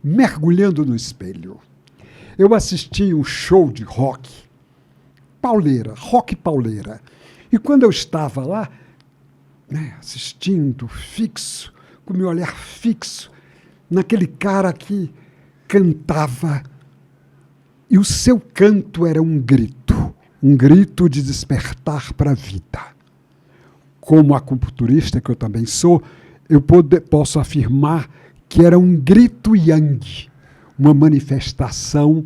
Mergulhando no Espelho. Eu assisti um show de rock pauleira. E quando eu estava lá, né, assistindo, fixo, com meu olhar fixo, naquele cara que cantava, e o seu canto era um grito de despertar para a vida. Como acupunturista que eu também sou, eu posso afirmar que era um grito yang, uma manifestação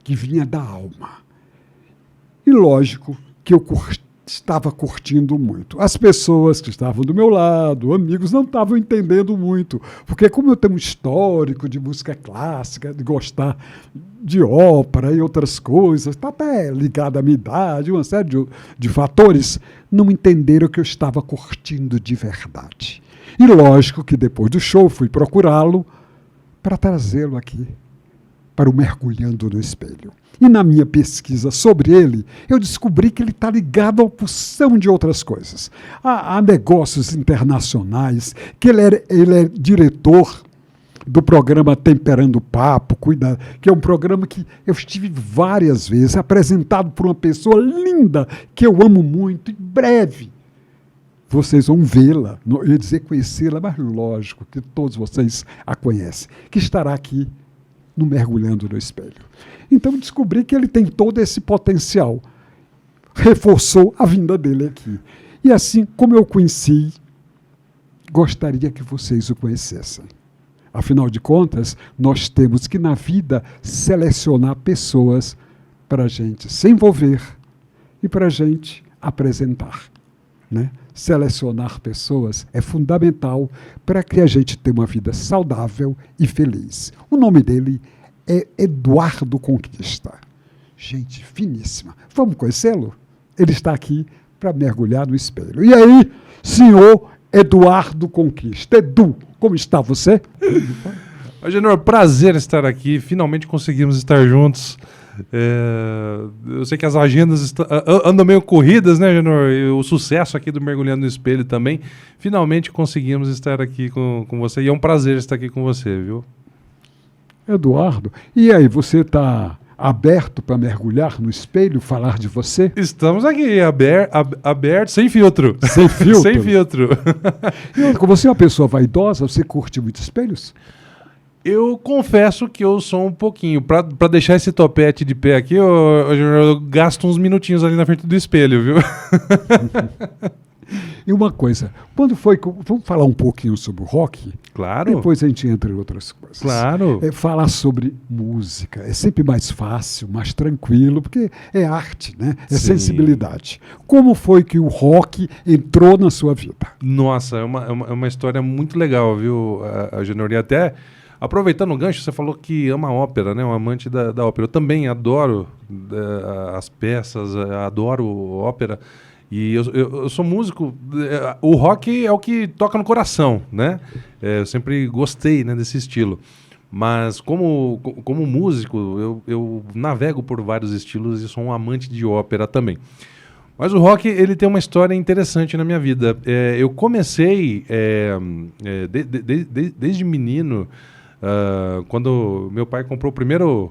que vinha da alma. E lógico que eu estava curtindo muito. As pessoas que estavam do meu lado, amigos, não estavam entendendo muito, porque como eu tenho um histórico de música clássica, de gostar de ópera e outras coisas, está até ligado à minha idade, uma série de fatores, não entenderam que eu estava curtindo de verdade. E lógico que depois do show fui procurá-lo para trazê-lo aqui, para o Mergulhando no Espelho. E na minha pesquisa sobre ele, eu descobri que ele está ligado a uma porção de outras coisas. Há negócios internacionais, que ele é diretor do programa Temperando o Papo, que é um programa que eu estive várias vezes, apresentado por uma pessoa linda, que eu amo muito, em breve. Vocês vão vê-la, eu ia dizer conhecê-la, mas lógico que todos vocês a conhecem, que estará aqui no Mergulhando no Espelho. Então descobri que ele tem todo esse potencial. Reforçou a vinda dele aqui. E assim como eu conheci, gostaria que vocês o conhecessem. Afinal de contas, nós temos que na vida selecionar pessoas para a gente se envolver e para a gente apresentar, né? Selecionar pessoas é fundamental para que a gente tenha uma vida saudável e feliz. O nome dele é Eduardo Conquista. Gente finíssima. Vamos conhecê-lo? Ele está aqui para mergulhar no espelho. E aí, senhor Eduardo Conquista. Edu, como está você? Agenor, prazer estar aqui. Finalmente conseguimos estar juntos. Eu sei que as agendas andam meio corridas, né, Agenor? E o sucesso aqui do Mergulhando no Espelho também. Finalmente conseguimos estar aqui com você. E é um prazer estar aqui com você, viu? Eduardo, e aí, você está aberto para mergulhar no espelho, falar de você? Estamos aqui, aberto, sem filtro. Sem filtro? Sem filtro. E você é uma pessoa vaidosa? Você curte muito espelhos? Eu confesso que eu sou um pouquinho. Para deixar esse topete de pé aqui, eu gasto uns minutinhos ali na frente do espelho, viu? E uma coisa, quando foi que... Vamos falar um pouquinho sobre o rock? Claro. Depois a gente entra em outras coisas. Claro. Falar sobre música é sempre mais fácil, mais tranquilo, porque é arte, né? É Sim. Sensibilidade. Como foi que o rock entrou na sua vida? Nossa, é uma história muito legal, viu, Agenor? E até... Aproveitando o gancho, você falou que ama ópera, né? Um amante da ópera. Eu também adoro as peças, adoro ópera. E eu sou músico. O rock é o que toca no coração, né? Eu sempre gostei, né, desse estilo. Mas como músico, eu navego por vários estilos e sou um amante de ópera também. Mas o rock, ele tem uma história interessante na minha vida. Eu comecei desde menino... quando meu pai comprou o primeiro...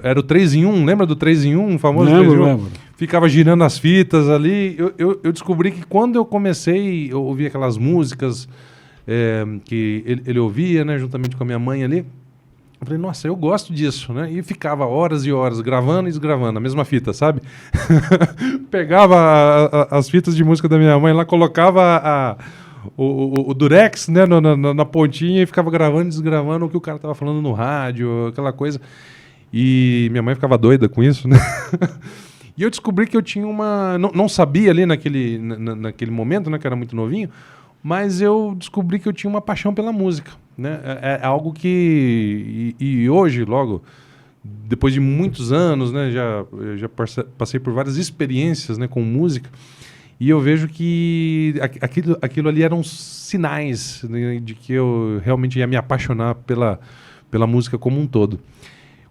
era o 3 em 1, lembra do 3 em 1? O famoso 3 em 1? Lembro. Ficava girando as fitas ali. Eu descobri que quando eu comecei, eu ouvi aquelas músicas que ele ouvia, né, juntamente com a minha mãe ali. Eu falei, nossa, eu gosto disso, né? E ficava horas e horas gravando e desgravando, a mesma fita, sabe? Pegava as fitas de música da minha mãe lá, colocava o Durex, né, na pontinha e ficava gravando e desgravando o que o cara tava falando no rádio, aquela coisa. E minha mãe ficava doida com isso, né? E eu descobri que eu tinha uma... Não sabia ali naquele momento, né, que era muito novinho, mas eu descobri que eu tinha uma paixão pela música, né? É algo que... E hoje, logo, depois de muitos anos, né, já passei por várias experiências, né, com música, e eu vejo que aquilo ali eram sinais, né, de que eu realmente ia me apaixonar pela música como um todo.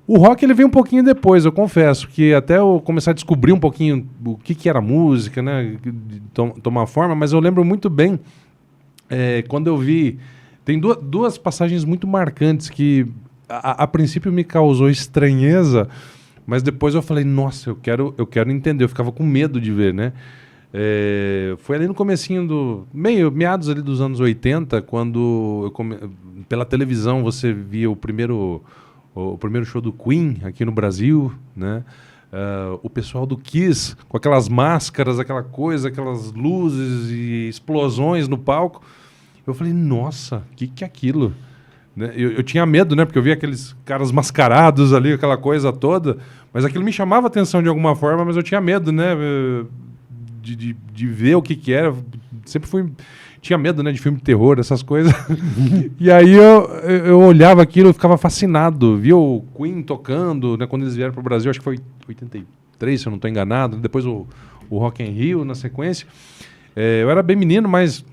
O rock ele veio um pouquinho depois, eu confesso, que até eu começar a descobrir um pouquinho o que era música, né, tomar forma, mas eu lembro muito bem quando eu vi... Tem duas passagens muito marcantes que a princípio me causou estranheza, mas depois eu falei, nossa, eu quero entender. Eu ficava com medo de ver, né? Foi ali no comecinho meados ali dos anos 80, quando pela televisão você via o primeiro show do Queen aqui no Brasil, né? O pessoal do Kiss com aquelas máscaras, aquela coisa, aquelas luzes e explosões no palco. Eu falei, nossa, o que é aquilo? Né? Eu tinha medo, né? Porque eu via aqueles caras mascarados ali, aquela coisa toda, mas aquilo me chamava atenção de alguma forma, mas eu tinha medo, né? De ver o que era. Sempre tinha medo, né, de filme de terror, essas coisas. E aí eu olhava aquilo, eu ficava fascinado. Via o Queen tocando, né, quando eles vieram para o Brasil, acho que foi 83, se eu não estou enganado. Depois o Rock in Rio na sequência. Eu era bem menino, mas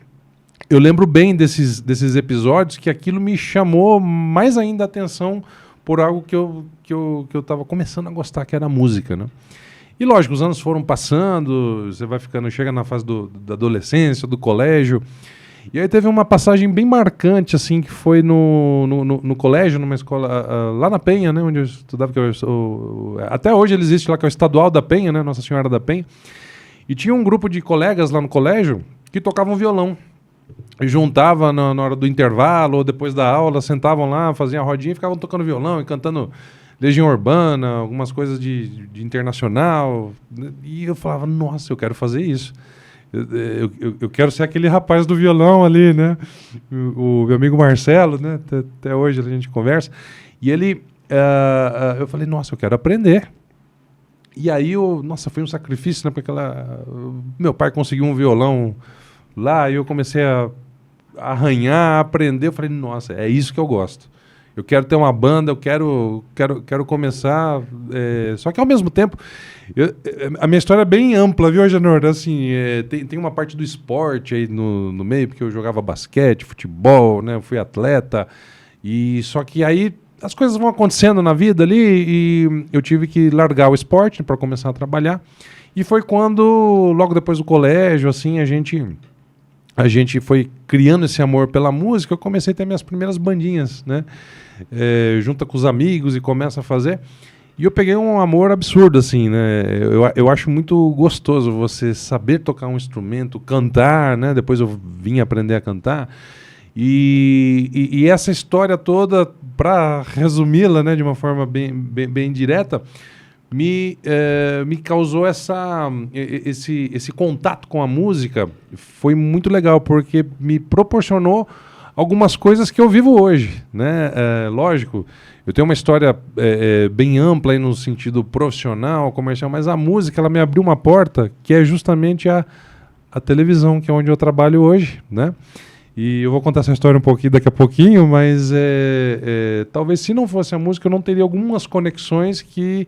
eu lembro bem desses episódios que aquilo me chamou mais ainda a atenção por algo que eu estava começando a gostar, que era a música, né? E lógico, os anos foram passando, você vai chega na fase da adolescência, do colégio. E aí teve uma passagem bem marcante, assim, que foi no colégio, numa escola lá na Penha, né, onde eu estudava, até hoje ele existe lá, que é o Estadual da Penha, né, Nossa Senhora da Penha. E tinha um grupo de colegas lá no colégio que tocavam violão. E juntava na hora do intervalo ou depois da aula, sentavam lá, faziam a rodinha e ficavam tocando violão e cantando Legião Urbana, algumas coisas de internacional. E eu falava, nossa, eu quero fazer isso. Eu quero ser aquele rapaz do violão ali, né? O meu amigo Marcelo, né? Até hoje a gente conversa. E ele, eu falei, nossa, eu quero aprender. E aí, nossa, foi um sacrifício, né? Porque meu pai conseguiu um violão lá e eu comecei a arranhar, a aprender. Eu falei, nossa, é isso que eu gosto. Eu quero ter uma banda, eu quero começar. Só que ao mesmo tempo, a minha história é bem ampla, viu, Agenor? Assim, tem uma parte do esporte aí no meio, porque eu jogava basquete, futebol, né? Eu fui atleta. Só que aí as coisas vão acontecendo na vida ali e eu tive que largar o esporte para começar a trabalhar. E foi quando, logo depois do colégio, assim, a gente foi criando esse amor pela música. Eu comecei a ter minhas primeiras bandinhas, né? Junta com os amigos e começa a fazer. E eu peguei um amor absurdo, assim, né? Eu acho muito gostoso você saber tocar um instrumento, cantar, né? Depois eu vim aprender a cantar. E essa história toda, para resumi-la, né, de uma forma bem direta, me causou esse contato com a música. Foi muito legal, porque me proporcionou algumas coisas que eu vivo hoje, né? Lógico, eu tenho uma história bem ampla aí no sentido profissional, comercial, mas a música ela me abriu uma porta que é justamente a televisão, que é onde eu trabalho hoje, né? E eu vou contar essa história um pouquinho daqui a pouquinho, mas talvez se não fosse a música eu não teria algumas conexões que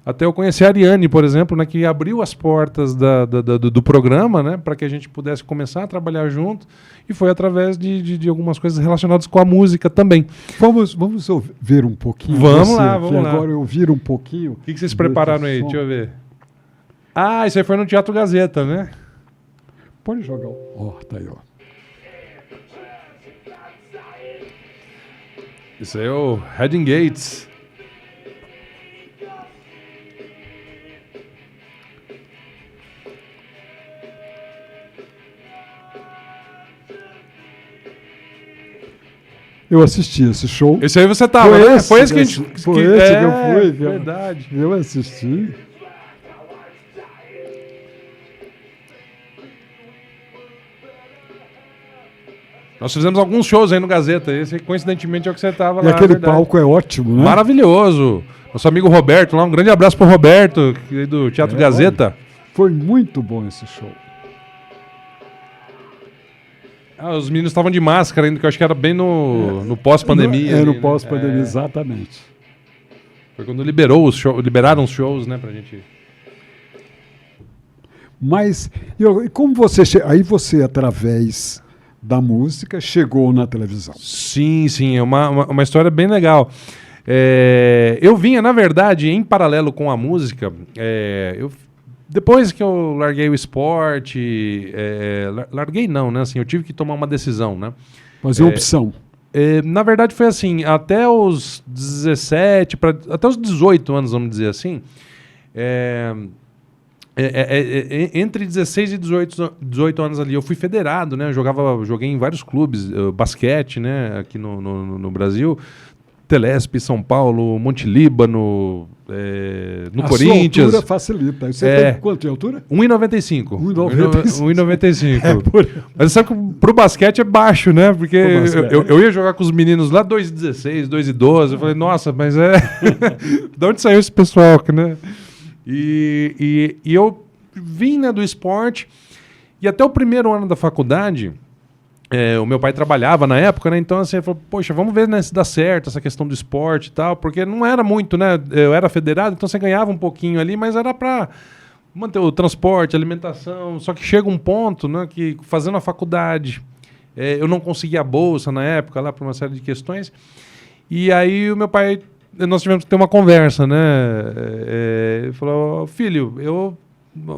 até eu conheci a Ariane, por exemplo, né, que abriu as portas do programa, né, para que a gente pudesse começar a trabalhar junto, e foi através de algumas coisas relacionadas com a música também. Vamos ouvir um pouquinho. Vamos lá. Agora eu ouvir um pouquinho. O que vocês prepararam aí? Deixa eu ver. Ah, isso aí foi no Teatro Gazeta, né? Pode jogar. Tá aí, ó. Isso aí é o Heading Gates. Eu assisti esse show. Esse aí você tava, né? Foi esse que a gente... Foi esse que eu fui. Verdade. Eu assisti. Nós fizemos alguns shows aí no Gazeta. Esse, coincidentemente, é o que você estava lá. E aquele palco é ótimo, né? Maravilhoso. Nosso amigo Roberto lá. Um grande abraço pro Roberto, do Teatro Gazeta. Olha, foi muito bom esse show. Os meninos estavam de máscara ainda, que eu acho que era bem no pós-pandemia. No pós-pandemia, exatamente. Foi quando liberaram os shows, né, pra gente... Mas, e como você... Aí você, através da música, chegou na televisão. Sim, é uma história bem legal. Eu vinha, na verdade, em paralelo com a música, depois que eu larguei o esporte, larguei não, né? Assim, eu tive que tomar uma decisão, né? Fazer opção. Na verdade foi assim, até os 17, até os 18 anos, vamos dizer assim, entre 16 e 18 anos ali, eu fui federado, né? Joguei em vários clubes, basquete, né? Aqui no Brasil, Telesp, São Paulo, Monte Líbano, no Corinthians. A sua altura facilita. Você tem quanto de altura? 1,95. 1,95. Mas sabe que pro basquete é baixo, né? Porque eu ia jogar com os meninos lá 2,16, 2,12. Eu falei, nossa, mas de onde saiu esse pessoal aqui, né? E eu vim, né, do esporte, e até o primeiro ano da faculdade, o meu pai trabalhava na época, né? Então assim, ele falou, poxa, vamos ver, né, se dá certo essa questão do esporte e tal, porque não era muito, né? Eu era federado, então você ganhava um pouquinho ali, mas era para manter o transporte, alimentação. Só que chega um ponto, né, que fazendo a faculdade, eu não conseguia a bolsa na época, lá por uma série de questões, e aí o meu pai, nós tivemos que ter uma conversa, né? Ele falou, filho, eu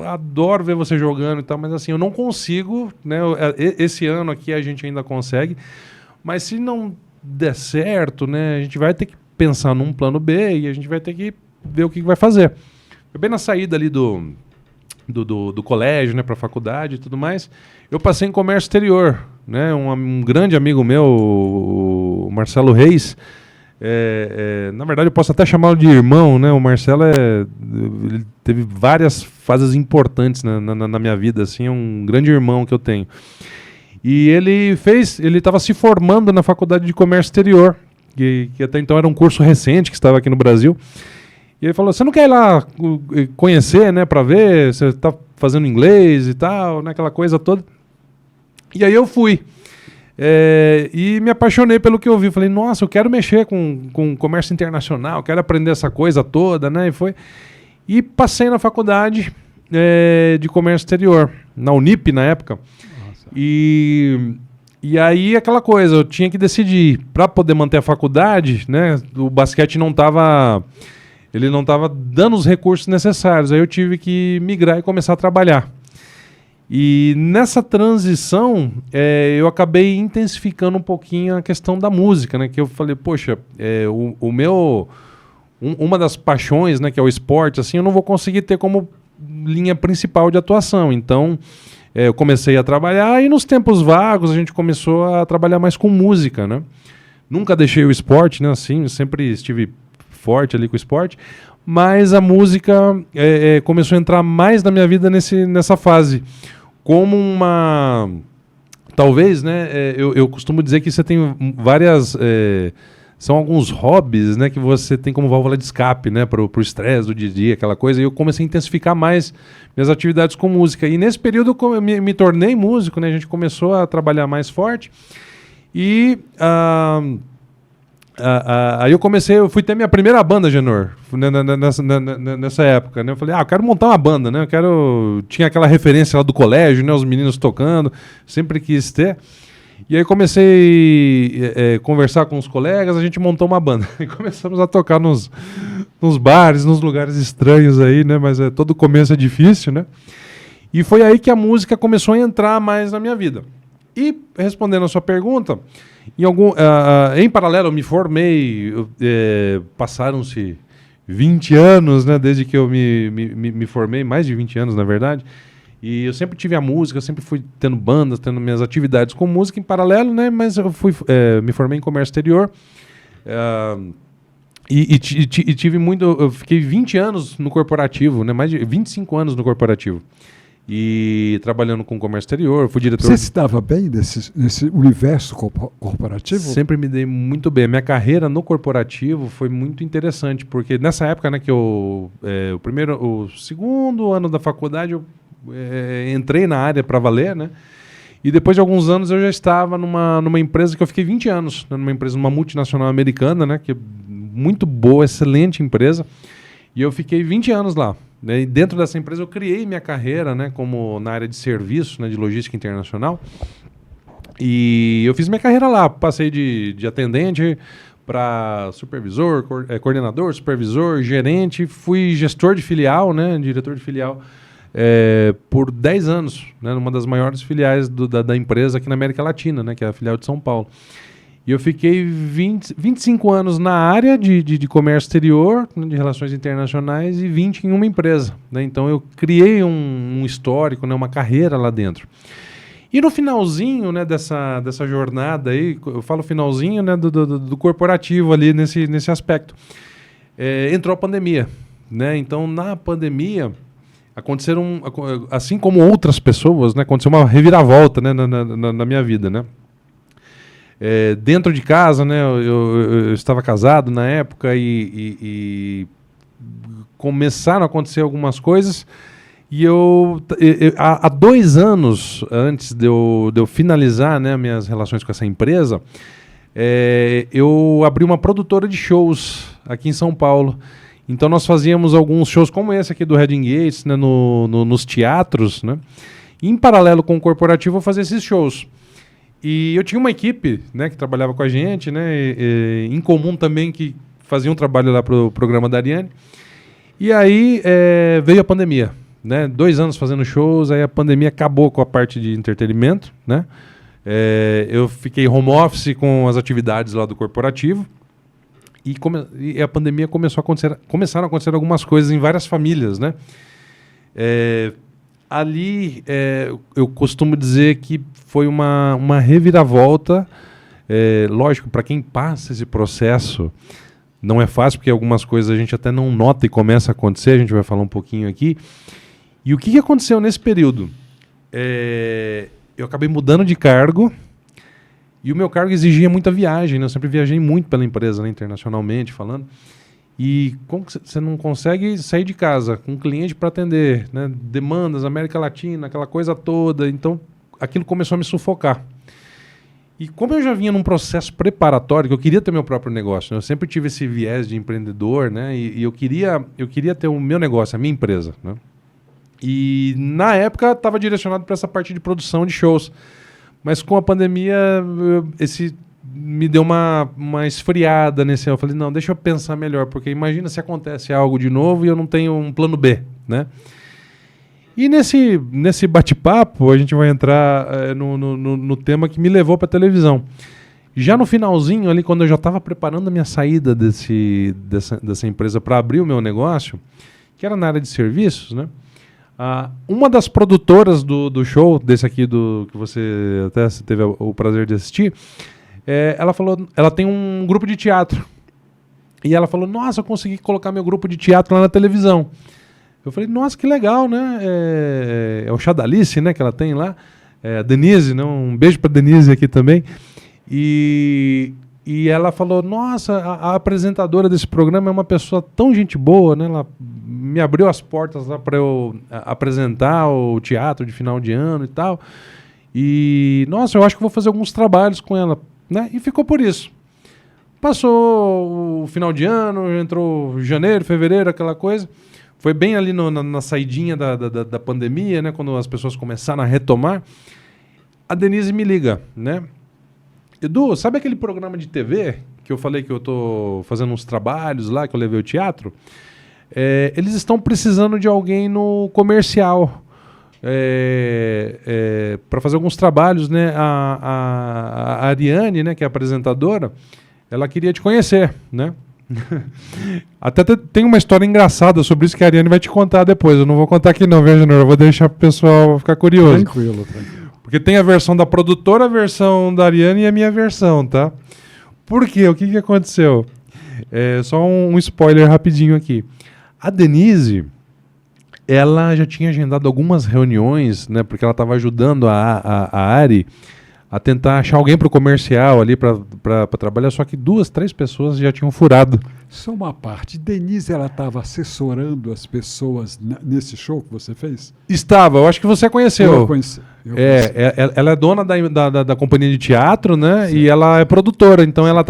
adoro ver você jogando e tal, mas assim, eu não consigo, né? Esse ano aqui a gente ainda consegue, mas se não der certo, né? A gente vai ter que pensar num plano B e a gente vai ter que ver o que vai fazer. Foi bem na saída ali do colégio, né? Para a faculdade e tudo mais, eu passei em comércio exterior, né? Um grande amigo meu, o Marcelo Reis, na verdade eu posso até chamá-lo de irmão, né? O Marcelo ele teve várias fases importantes na minha vida, assim, é um grande irmão que eu tenho. E ele estava se formando na faculdade de comércio exterior, que até então era um curso recente que estava aqui no Brasil. E ele falou, você não quer ir lá conhecer, né, para ver, você está fazendo inglês e tal, né, aquela coisa toda. E aí eu fui. E me apaixonei pelo que eu vi. Falei, nossa, eu quero mexer com comércio internacional, quero aprender essa coisa toda, né? E passei na faculdade de comércio exterior, na Unip na época. Nossa. E aí aquela coisa, eu tinha que decidir, para poder manter a faculdade, né? O basquete não estava dando os recursos necessários. Aí eu tive que migrar e começar a trabalhar. E nessa transição, eu acabei intensificando um pouquinho a questão da música, né? Que eu falei, poxa, uma das paixões, né, que é o esporte, assim, eu não vou conseguir ter como linha principal de atuação. Então, eu comecei a trabalhar e nos tempos vagos a gente começou a trabalhar mais com música, né? Nunca deixei o esporte, né? Assim, sempre estive forte ali com o esporte, mas a música começou a entrar mais na minha vida nessa fase. Como uma... Talvez, né? Eu costumo dizer que você tem várias... são alguns hobbies, né? Que você tem como válvula de escape, né? Para o estresse do dia a dia, aquela coisa. E eu comecei a intensificar mais minhas atividades com música. E nesse período eu me tornei músico, né? A gente começou a trabalhar mais forte. E... aí eu fui ter minha primeira banda, Genor, nessa época, né? Eu falei, eu quero montar uma banda, né? Tinha aquela referência lá do colégio, né? Os meninos tocando, sempre quis ter. E aí comecei a conversar com os colegas, a gente montou uma banda. E começamos a tocar nos bares, nos lugares estranhos aí, né? Mas todo começo é difícil, né? E foi aí que a música começou a entrar mais na minha vida. E, respondendo a sua pergunta, em paralelo eu me formei, passaram-se 20 anos, né, desde que eu me formei, mais de 20 anos, na verdade, e eu sempre tive a música, eu sempre fui tendo bandas, tendo minhas atividades com música em paralelo, né, mas eu me formei em comércio exterior, e tive eu fiquei 20 anos no corporativo, né, mais de 25 anos no corporativo. E trabalhando com comércio exterior, fui diretor... Você se dava bem nesse universo corporativo? Sempre me dei muito bem. A minha carreira no corporativo foi muito interessante, porque nessa época, né, que o segundo ano da faculdade, eu entrei na área para valer, né? E depois de alguns anos eu já estava numa empresa que eu fiquei 20 anos, né, numa multinacional americana, né, que é muito boa, excelente empresa. E eu fiquei 20 anos lá. Né, e dentro dessa empresa eu criei minha carreira, né, como na área de serviço, né, de logística internacional. E eu fiz minha carreira lá. Passei de atendente para supervisor, coordenador, supervisor, gerente. Fui gestor de filial, né, diretor de filial, por 10 anos, né, numa das maiores filiais da empresa aqui na América Latina, né, que é a filial de São Paulo. E eu fiquei 25 anos na área de comércio exterior, né, de relações internacionais, e 20 em uma empresa. Né? Então eu criei um histórico, né, uma carreira lá dentro. E no finalzinho, né, dessa jornada aí, eu falo finalzinho, né, do corporativo ali nesse aspecto, entrou a pandemia. Né? Então na pandemia aconteceram, assim como outras pessoas, né, aconteceu uma reviravolta, né, na minha vida, né? Dentro de casa, né, eu estava casado na época e começaram a acontecer algumas coisas e há 2 anos antes de eu finalizar, né, minhas relações com essa empresa, eu abri uma produtora de shows aqui em São Paulo. Então nós fazíamos alguns shows como esse aqui do Reading Gates, né, nos teatros, né? E em paralelo com o corporativo eu fazia esses shows. E eu tinha uma equipe, né, que trabalhava com a gente, né, em comum também, que fazia um trabalho lá para o programa da Ariane. E aí veio a pandemia, né, 2 anos fazendo shows, aí a pandemia acabou com a parte de entretenimento, né. Eu fiquei home office com as atividades lá do corporativo. E a pandemia começaram a acontecer algumas coisas em várias famílias, né. Ali eu costumo dizer que foi uma reviravolta. Lógico, para quem passa esse processo, não é fácil, porque algumas coisas a gente até não nota e começa a acontecer, a gente vai falar um pouquinho aqui. E o que aconteceu nesse período? Eu acabei mudando de cargo, e o meu cargo exigia muita viagem, né? Eu sempre viajei muito pela empresa, né, internacionalmente falando. E como você não consegue sair de casa com um cliente para atender, né? Demandas, América Latina, aquela coisa toda. Então, aquilo começou a me sufocar. E como eu já vinha num processo preparatório, que eu queria ter meu próprio negócio, né? Eu sempre tive esse viés de empreendedor, né? E eu queria ter o meu negócio, a minha empresa, né? E na época estava direcionado para essa parte de produção de shows. Mas com a pandemia, me deu uma esfriada nesse. Eu falei, não, deixa eu pensar melhor, porque imagina se acontece algo de novo e eu não tenho um plano B, né? E nesse bate-papo, a gente vai entrar no tema que me levou para a televisão. Já no finalzinho, ali, quando eu já estava preparando a minha saída dessa empresa para abrir o meu negócio, que era na área de serviços, né? Uma das produtoras do show, desse aqui, que você até teve o prazer de assistir, ela falou, ela tem um grupo de teatro. E ela falou, nossa, eu consegui colocar meu grupo de teatro lá na televisão. Eu falei, nossa, que legal, né? É o Chadalice, né, que ela tem lá. A Denise, né? Um beijo para Denise aqui também. E ela falou, nossa, a apresentadora desse programa é uma pessoa tão gente boa, né? Ela me abriu as portas lá para eu apresentar o teatro de final de ano e tal. E, nossa, eu acho que vou fazer alguns trabalhos com ela, né? E ficou por isso. Passou o final de ano, entrou janeiro, fevereiro, aquela coisa. Foi bem ali na saidinha da pandemia, né? Quando as pessoas começaram a retomar. A Denise me liga, né? Edu, sabe aquele programa de TV que eu falei que eu estou fazendo uns trabalhos lá, que eu levei o teatro? Eles estão precisando de alguém no comercial para fazer alguns trabalhos, né? A Ariane, né, que é a apresentadora, ela queria te conhecer, né? Até tem uma história engraçada sobre isso que a Ariane vai te contar depois. Eu não vou contar aqui não, viu, Júnior? Eu vou deixar o pessoal ficar curioso. Tranquilo. Porque tem a versão da produtora, a versão da Ariane e a minha versão, tá? Por quê? O que aconteceu? Só um spoiler rapidinho aqui. A Denise, ela já tinha agendado algumas reuniões, né? Porque ela estava ajudando a Ari a tentar achar alguém para o comercial ali para trabalhar, só que 2, 3 pessoas já tinham furado. Só uma parte. Denise, ela estava assessorando as pessoas nesse show que você fez? Estava, eu acho que você conheceu. Eu conheci. Ela é dona da companhia de teatro, né? Sim. E ela é produtora, então ela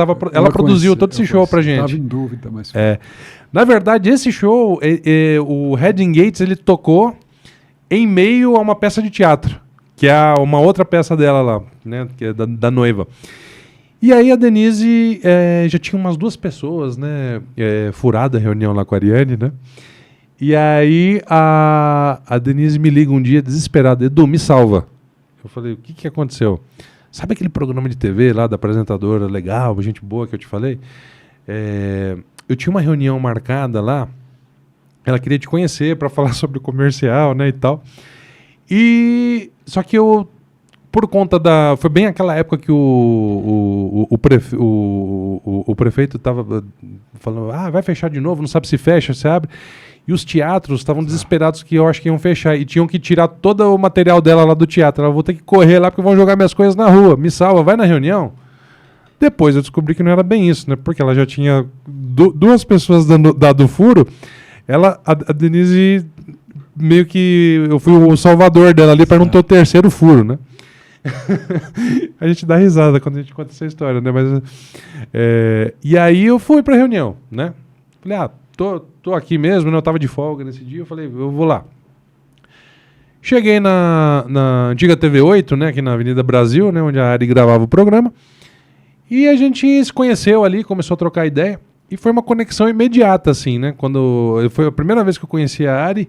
produziu todo esse show pra gente. Estava em dúvida, mas... Na verdade, esse show, o Reading Gates, ele tocou em meio a uma peça de teatro, que é uma outra peça dela lá, né? Que é da noiva. E aí a Denise já tinha umas 2 pessoas, né? Furada a reunião lá com a Ariane, né? E aí a Denise me liga um dia desesperada, Edu, me salva. Eu falei, o que aconteceu? Sabe aquele programa de TV lá da apresentadora legal, gente boa que eu te falei? Eu tinha uma reunião marcada lá, ela queria te conhecer para falar sobre o comercial, né, e tal. Só que eu, por conta da... Foi bem aquela época que o prefeito estava falando, vai fechar de novo, não sabe se fecha, se abre. E os teatros estavam desesperados que eu acho que iam fechar. E tinham que tirar todo o material dela lá do teatro. Ela, vou ter que correr lá porque vão jogar minhas coisas na rua. Me salva, vai na reunião. Depois eu descobri que não era bem isso, né? Porque ela já tinha duas pessoas dado furo. A Denise, meio que... Eu fui o salvador dela ali para não ter o terceiro furo, né? A gente dá risada quando a gente conta essa história, né? Mas, e aí eu fui pra reunião, né? Falei, tô aqui mesmo, né? Eu tava de folga nesse dia, eu falei, eu vou lá. Cheguei na antiga TV8, né? Aqui na Avenida Brasil, né? Onde a Ari gravava o programa. E a gente se conheceu ali, começou a trocar ideia. E foi uma conexão imediata, assim, né? Foi a primeira vez que eu conheci a Ari.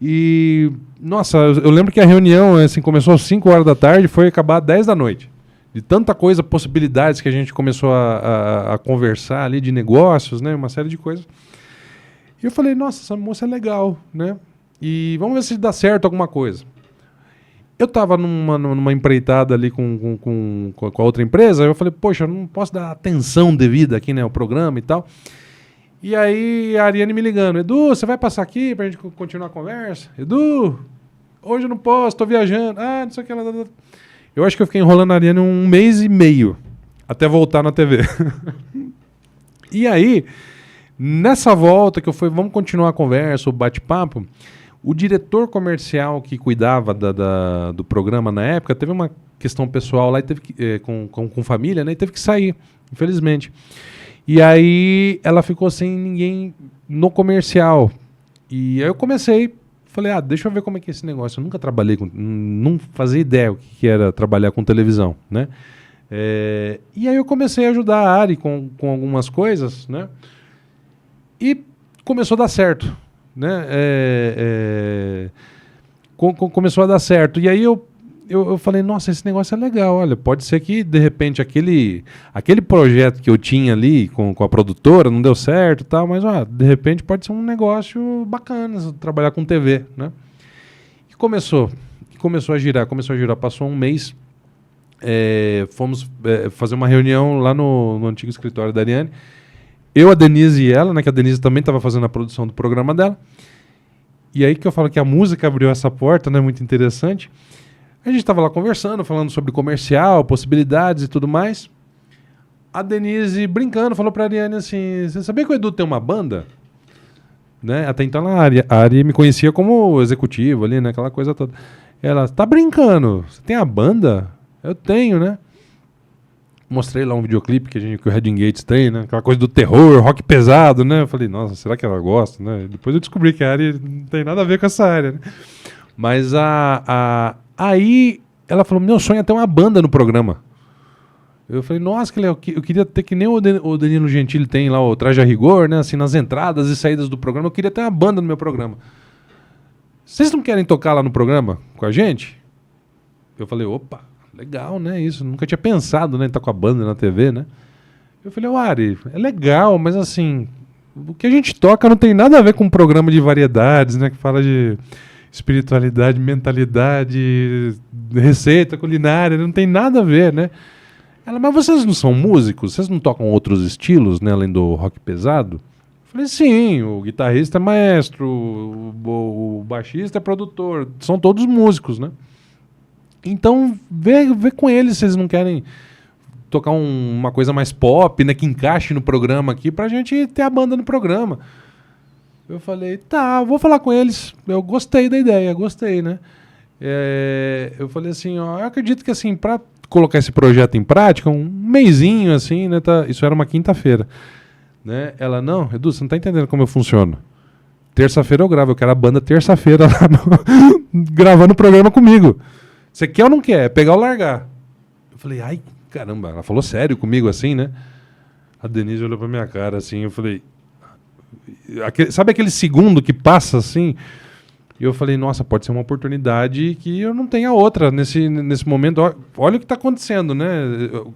E, nossa, eu lembro que a reunião assim, começou às 5 horas da tarde e foi acabar às 10 da noite. De tanta coisa, possibilidades que a gente começou a conversar ali, de negócios, né? Uma série de coisas. E eu falei, nossa, essa moça é legal, né? E vamos ver se dá certo alguma coisa. Eu estava numa empreitada ali com a outra empresa, eu falei, poxa, eu não posso dar atenção devida aqui, né? O programa e tal. E aí a Ariane me ligando, Edu, você vai passar aqui pra gente continuar a conversa? Edu, hoje eu não posso, tô viajando. Não sei o que. Eu acho que eu fiquei enrolando a Ariane 1 mês e meio, até voltar na TV. E aí, nessa volta que eu fui, vamos continuar a conversa, o bate-papo, o diretor comercial que cuidava do programa na época, teve uma questão pessoal lá, e teve que, com família, né, e teve que sair, infelizmente. E aí ela ficou sem ninguém no comercial. E aí eu comecei, falei, deixa eu ver como é que é esse negócio. Eu nunca trabalhei não fazia ideia o que era trabalhar com televisão, né? E aí eu comecei a ajudar a Ari com algumas coisas, né? E começou a dar certo, né? Começou a dar certo. E aí eu falei, nossa, esse negócio é legal, olha, pode ser que, de repente, aquele projeto que eu tinha ali com a produtora não deu certo e tal, mas, de repente, pode ser um negócio bacana, trabalhar com TV, né? E começou a girar, passou um mês, fomos fazer uma reunião lá no antigo escritório da Ariane, eu, a Denise e ela, né, que a Denise também estava fazendo a produção do programa dela, e aí que eu falo que a música abriu essa porta, né, muito interessante. A gente estava lá conversando, falando sobre comercial, possibilidades e tudo mais. A Denise, brincando, falou para a Ariane assim, você sabia que o Edu tem uma banda? Né? Até então a Ari me conhecia como executivo ali, né? Aquela coisa toda. Ela, tá brincando? Você tem a banda? Eu tenho, né? Mostrei lá um videoclipe que o Redding Gates tem, né? Aquela coisa do terror, rock pesado, né? Eu falei, nossa, será que ela gosta, né? Depois eu descobri que a Ari não tem nada a ver com essa área, né? Mas aí ela falou, meu sonho é ter uma banda no programa. Eu falei, nossa, que legal, eu queria ter que nem o Danilo Gentili tem lá, o Traje a Rigor, né? Assim, nas entradas e saídas do programa, eu queria ter uma banda no meu programa. Vocês não querem tocar lá no programa com a gente? Eu falei, opa, legal, né? Isso, nunca tinha pensado, né? Em estar com a banda na TV, né? Eu falei, Ari, é legal, mas assim, o que a gente toca não tem nada a ver com um programa de variedades, né? Que fala de espiritualidade, mentalidade, receita culinária, não tem nada a ver, né? Ela, mas vocês não são músicos? Vocês não tocam outros estilos, né, além do rock pesado? Eu falei, sim, o guitarrista é maestro, o baixista é produtor, são todos músicos, né? Então, vê com eles se eles não querem tocar uma coisa mais pop, né, que encaixe no programa aqui, pra gente ter a banda no programa. Eu falei, tá, vou falar com eles. Eu gostei da ideia, gostei, né? Eu falei assim, eu acredito que assim, pra colocar esse projeto em prática, um mesinho assim, né? Isso era uma quinta-feira. Né? Ela, não, Edu, você não tá entendendo como eu funciono. Terça-feira eu gravo, eu quero a banda terça-feira lá gravando o programa comigo. Você quer ou não quer? É pegar ou largar. Eu falei, ai, caramba, ela falou sério comigo assim, né? A Denise olhou pra minha cara assim, eu falei... sabe aquele segundo que passa assim? E eu falei, nossa, pode ser uma oportunidade que eu não tenha outra nesse momento. Olha o que está acontecendo, né?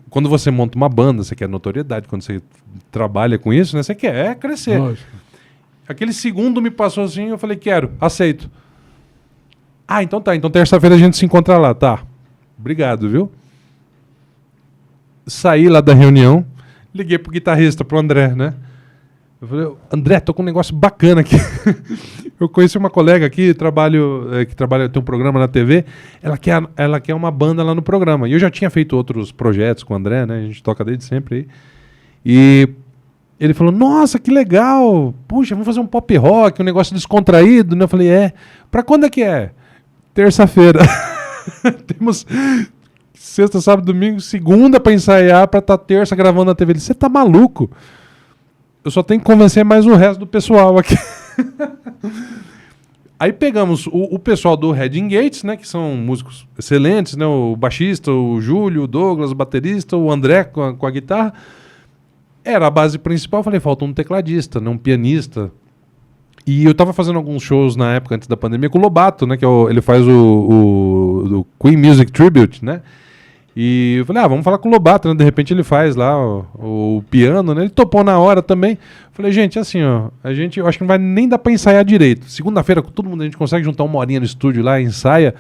Quando você monta uma banda, você quer notoriedade. Quando você trabalha com isso, né? Você quer crescer. Lógico. Aquele segundo me passou assim, eu falei, quero, aceito. Ah, então tá. Então terça-feira a gente se encontra lá, tá? Obrigado, viu? Saí lá da reunião, liguei pro guitarrista, pro André, né? Eu falei, André, tô com um negócio bacana aqui. Eu conheci uma colega aqui, que trabalha, tem um programa na TV, ela quer uma banda lá no programa. E eu já tinha feito outros projetos com o André, né? A gente toca desde sempre aí. E ele falou, nossa, que legal! Puxa, vamos fazer um pop rock, um negócio descontraído, né? Eu falei, pra quando é que é? Terça-feira. Temos sexta, sábado, domingo, segunda pra ensaiar, pra estar terça gravando na TV. Ele, você tá maluco? Eu só tenho que convencer mais o resto do pessoal aqui. Aí pegamos o pessoal do Reading Gates, né, que são músicos excelentes, né, o baixista, o Júlio, o Douglas, o baterista, o André com a guitarra. Era a base principal. Eu falei, falta um tecladista, né, um pianista. E eu tava fazendo alguns shows na época, antes da pandemia, com o Lobato, né, que ele faz o Queen Music Tribute, né. E eu falei, vamos falar com o Lobato, né? De repente ele faz lá o piano, né? Ele topou na hora também. Falei, gente, assim, ó, eu acho que não vai nem dar pra ensaiar direito. Segunda-feira, com todo mundo, a gente consegue juntar uma horinha no estúdio lá, ensaia,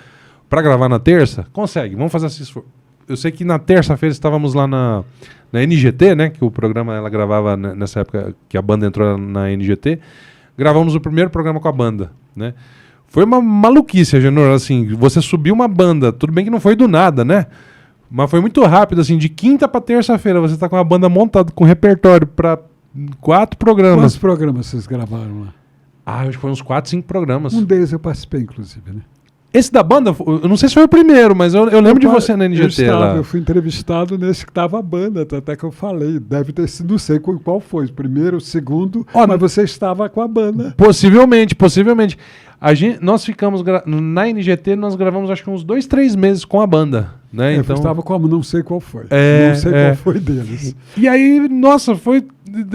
pra gravar na terça? Consegue, vamos fazer esse esforço. Eu sei que na terça-feira estávamos lá na NGT, né? Que o programa ela gravava nessa época que a banda entrou na NGT. Gravamos o primeiro programa com a banda, né? Foi uma maluquice, Agenor, assim, você subiu uma banda, tudo bem que não foi do nada, né? Mas foi muito rápido, assim, de quinta pra terça-feira, você tá com uma banda montada, com repertório pra 4 programas. Quantos programas vocês gravaram lá? Acho que foi uns 4, 5 programas. Um deles eu participei, inclusive, né? Esse da banda, eu não sei se foi o primeiro, mas eu lembro de você na NGT lá. Eu fui entrevistado nesse que tava a banda, até que eu falei. Deve ter sido, não sei qual foi, o primeiro, o segundo, mas você estava com a banda. Possivelmente. Nós ficamos, na NGT, nós gravamos acho que uns 2, 3 meses com a banda. Né? Então, eu estava com a não sei qual foi. Não sei qual foi deles. E aí, nossa, foi...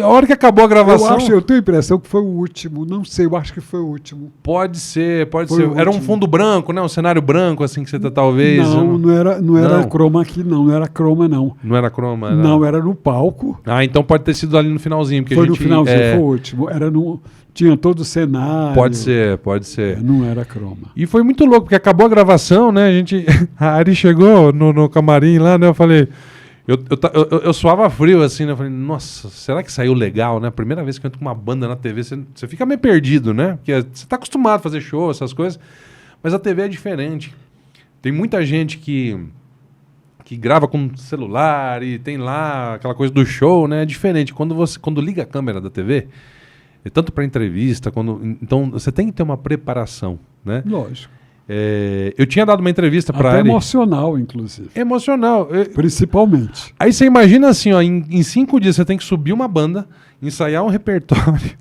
A hora que acabou a gravação... Eu tenho a impressão que foi o último. Não sei, eu acho que foi o último. Pode ser. Era um fundo branco, né? Um cenário branco, assim, que você tá, talvez... Não era croma aqui, não era croma, não. Não era croma? Não, era no palco. Ah, então pode ter sido ali no finalzinho. Porque foi no finalzinho, foi o último. Tinha todo o cenário. Pode ser. Não era croma. E foi muito louco, porque acabou a gravação, né? A Ari chegou no camarim lá, né? Eu falei... Eu suava frio, assim, né? Eu falei, nossa, será que saiu legal, né? Primeira vez que eu entro com uma banda na TV, você fica meio perdido, né? Porque você tá acostumado a fazer show, essas coisas. Mas a TV é diferente. Tem muita gente que grava com celular e tem lá aquela coisa do show, né? É diferente. Quando liga a câmera da TV, é tanto para entrevista, então você tem que ter uma preparação, né? Lógico. Eu tinha dado uma entrevista para ele. Emocional, inclusive. Emocional. Principalmente. Aí você imagina assim, ó, em 5 dias você tem que subir uma banda, ensaiar um repertório,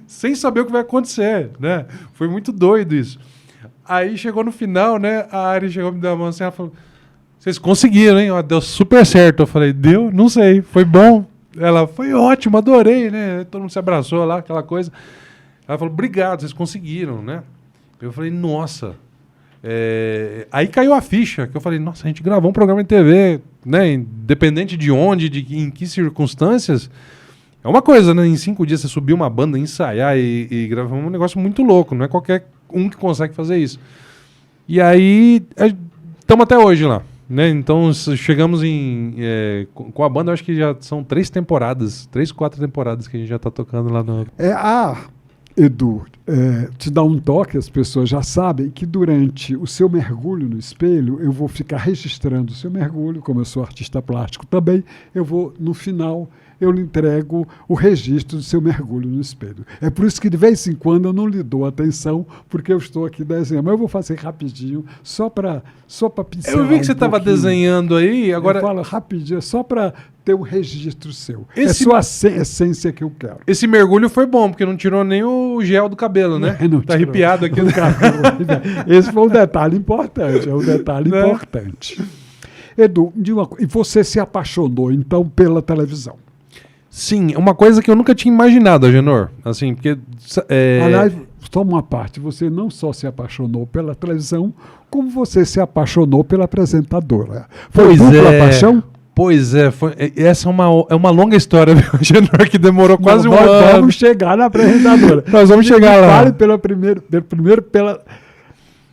sem saber o que vai acontecer, né? Foi muito doido isso. Aí chegou no final, né? A Ari chegou, me deu a mão assim, ela falou, vocês conseguiram, hein? Ó, deu super certo. Eu falei, deu? Não sei, foi bom. Ela, foi ótimo, adorei, né? Todo mundo se abraçou lá, aquela coisa. Ela falou, obrigado, vocês conseguiram, né? Eu falei, nossa. Aí caiu a ficha, que eu falei, nossa, a gente gravou um programa de TV, né? Independente de onde, em que circunstâncias. É uma coisa, né? Em 5 dias você subir uma banda, ensaiar e gravar um negócio muito louco. Não é qualquer um que consegue fazer isso. E aí, estamos até hoje lá. Né? Então, chegamos com a banda, eu acho que já são 3 temporadas, 3, 4 temporadas que a gente já está tocando lá no... Edu, te dá um toque, as pessoas já sabem que durante o seu mergulho no espelho, eu vou ficar registrando o seu mergulho, como eu sou artista plástico também, no final, eu lhe entrego o registro do seu mergulho no espelho. É por isso que de vez em quando eu não lhe dou atenção, porque eu estou aqui desenhando, mas eu vou fazer rapidinho, só para pincelar. Eu vi que você estava desenhando aí, agora... Eu falo rapidinho, só para ter um registro seu. É só a essência que eu quero. Esse mergulho foi bom, porque não tirou nem o gel do cabelo, né? Não tá arrepiado aqui. Esse foi um detalhe importante, importante. Edu, e você se apaixonou, então, pela televisão? Sim, uma coisa que eu nunca tinha imaginado, Agenor. Assim, porque... Aliás, só uma parte, você não só se apaixonou pela televisão, como você se apaixonou pela apresentadora. Foi dupla paixão? Pois é, essa é uma longa história, viu, Genor, que demorou quase um ano. Nós vamos chegar na apresentadora. Nós vamos chegar lá. Fale primeiro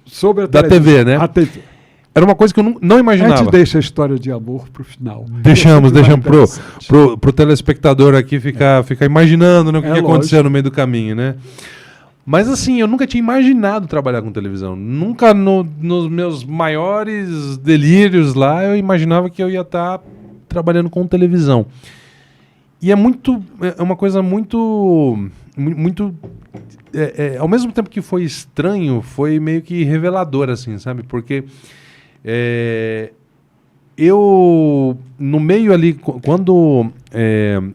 sobre a da TV, né? A TV. Era uma coisa que eu não imaginava. A gente deixa a história de amor pro final. Deixamos pro telespectador aqui ficar imaginando, né, o que aconteceu no meio do caminho, né? Mas assim, eu nunca tinha imaginado trabalhar com televisão. Nunca nos meus maiores delírios lá eu imaginava que eu ia estar trabalhando com televisão. E é uma coisa muito ao mesmo tempo que foi estranho, foi meio que revelador, assim, sabe? Porque eu, no meio ali, quando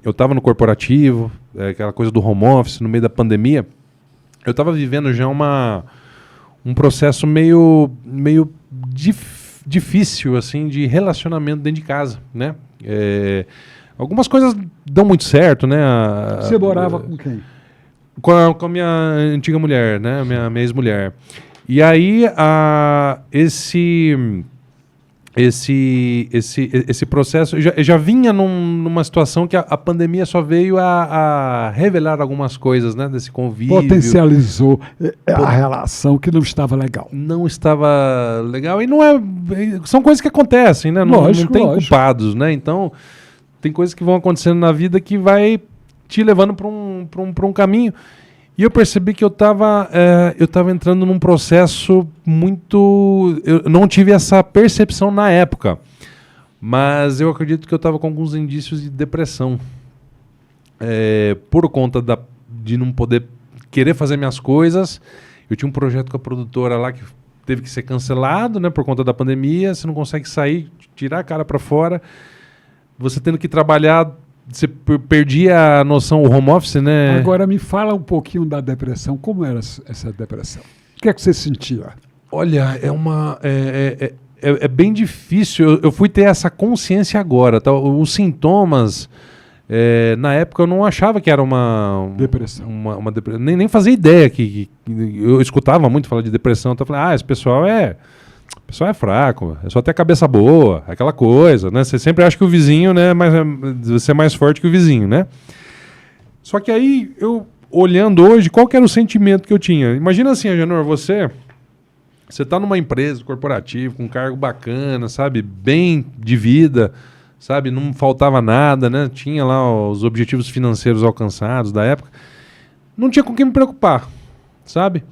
eu estava no corporativo, aquela coisa do home office, no meio da pandemia, eu estava vivendo já um processo meio difícil, assim, de relacionamento dentro de casa, né? Algumas coisas dão muito certo, né? Você morava com quem? Com a minha antiga mulher, né? Minha ex-mulher. E aí, esse processo já vinha numa situação que a pandemia só veio a revelar algumas coisas, né, desse convívio. Potencializou a relação que não estava legal. Não estava legal. E não são coisas que acontecem, né? Lógico, não tem lógico. culpados, né? Então, tem coisas que vão acontecendo na vida que vai te levando para um caminho. E eu percebi que eu estava entrando num processo muito... Eu não tive essa percepção na época, mas eu acredito que eu estava com alguns indícios de depressão. Por conta de não poder querer fazer minhas coisas. Eu tinha um projeto com a produtora lá que teve que ser cancelado, né, por conta da pandemia. Você não consegue sair, tirar a cara para fora. Você tendo que trabalhar... Você perdia a noção, o home office, né? Agora me fala um pouquinho da depressão. Como era essa depressão? O que é que você sentia? Olha, é bem difícil. Eu fui ter essa consciência agora. Tá? Os sintomas, na época eu não achava que era uma depressão. Uma depressão. Nem fazia ideia que eu escutava muito falar de depressão. Então eu falei, esse pessoal o pessoal é fraco, é só ter a cabeça boa, aquela coisa, né? Você sempre acha que o vizinho, né, você é mais forte que o vizinho, né? Só que aí, eu olhando hoje, qual que era o sentimento que eu tinha? Imagina assim, Agenor, você tá numa empresa corporativa, com um cargo bacana, sabe? Bem de vida, sabe? Não faltava nada, né? Tinha lá os objetivos financeiros alcançados da época. Não tinha com quem me preocupar, sabe?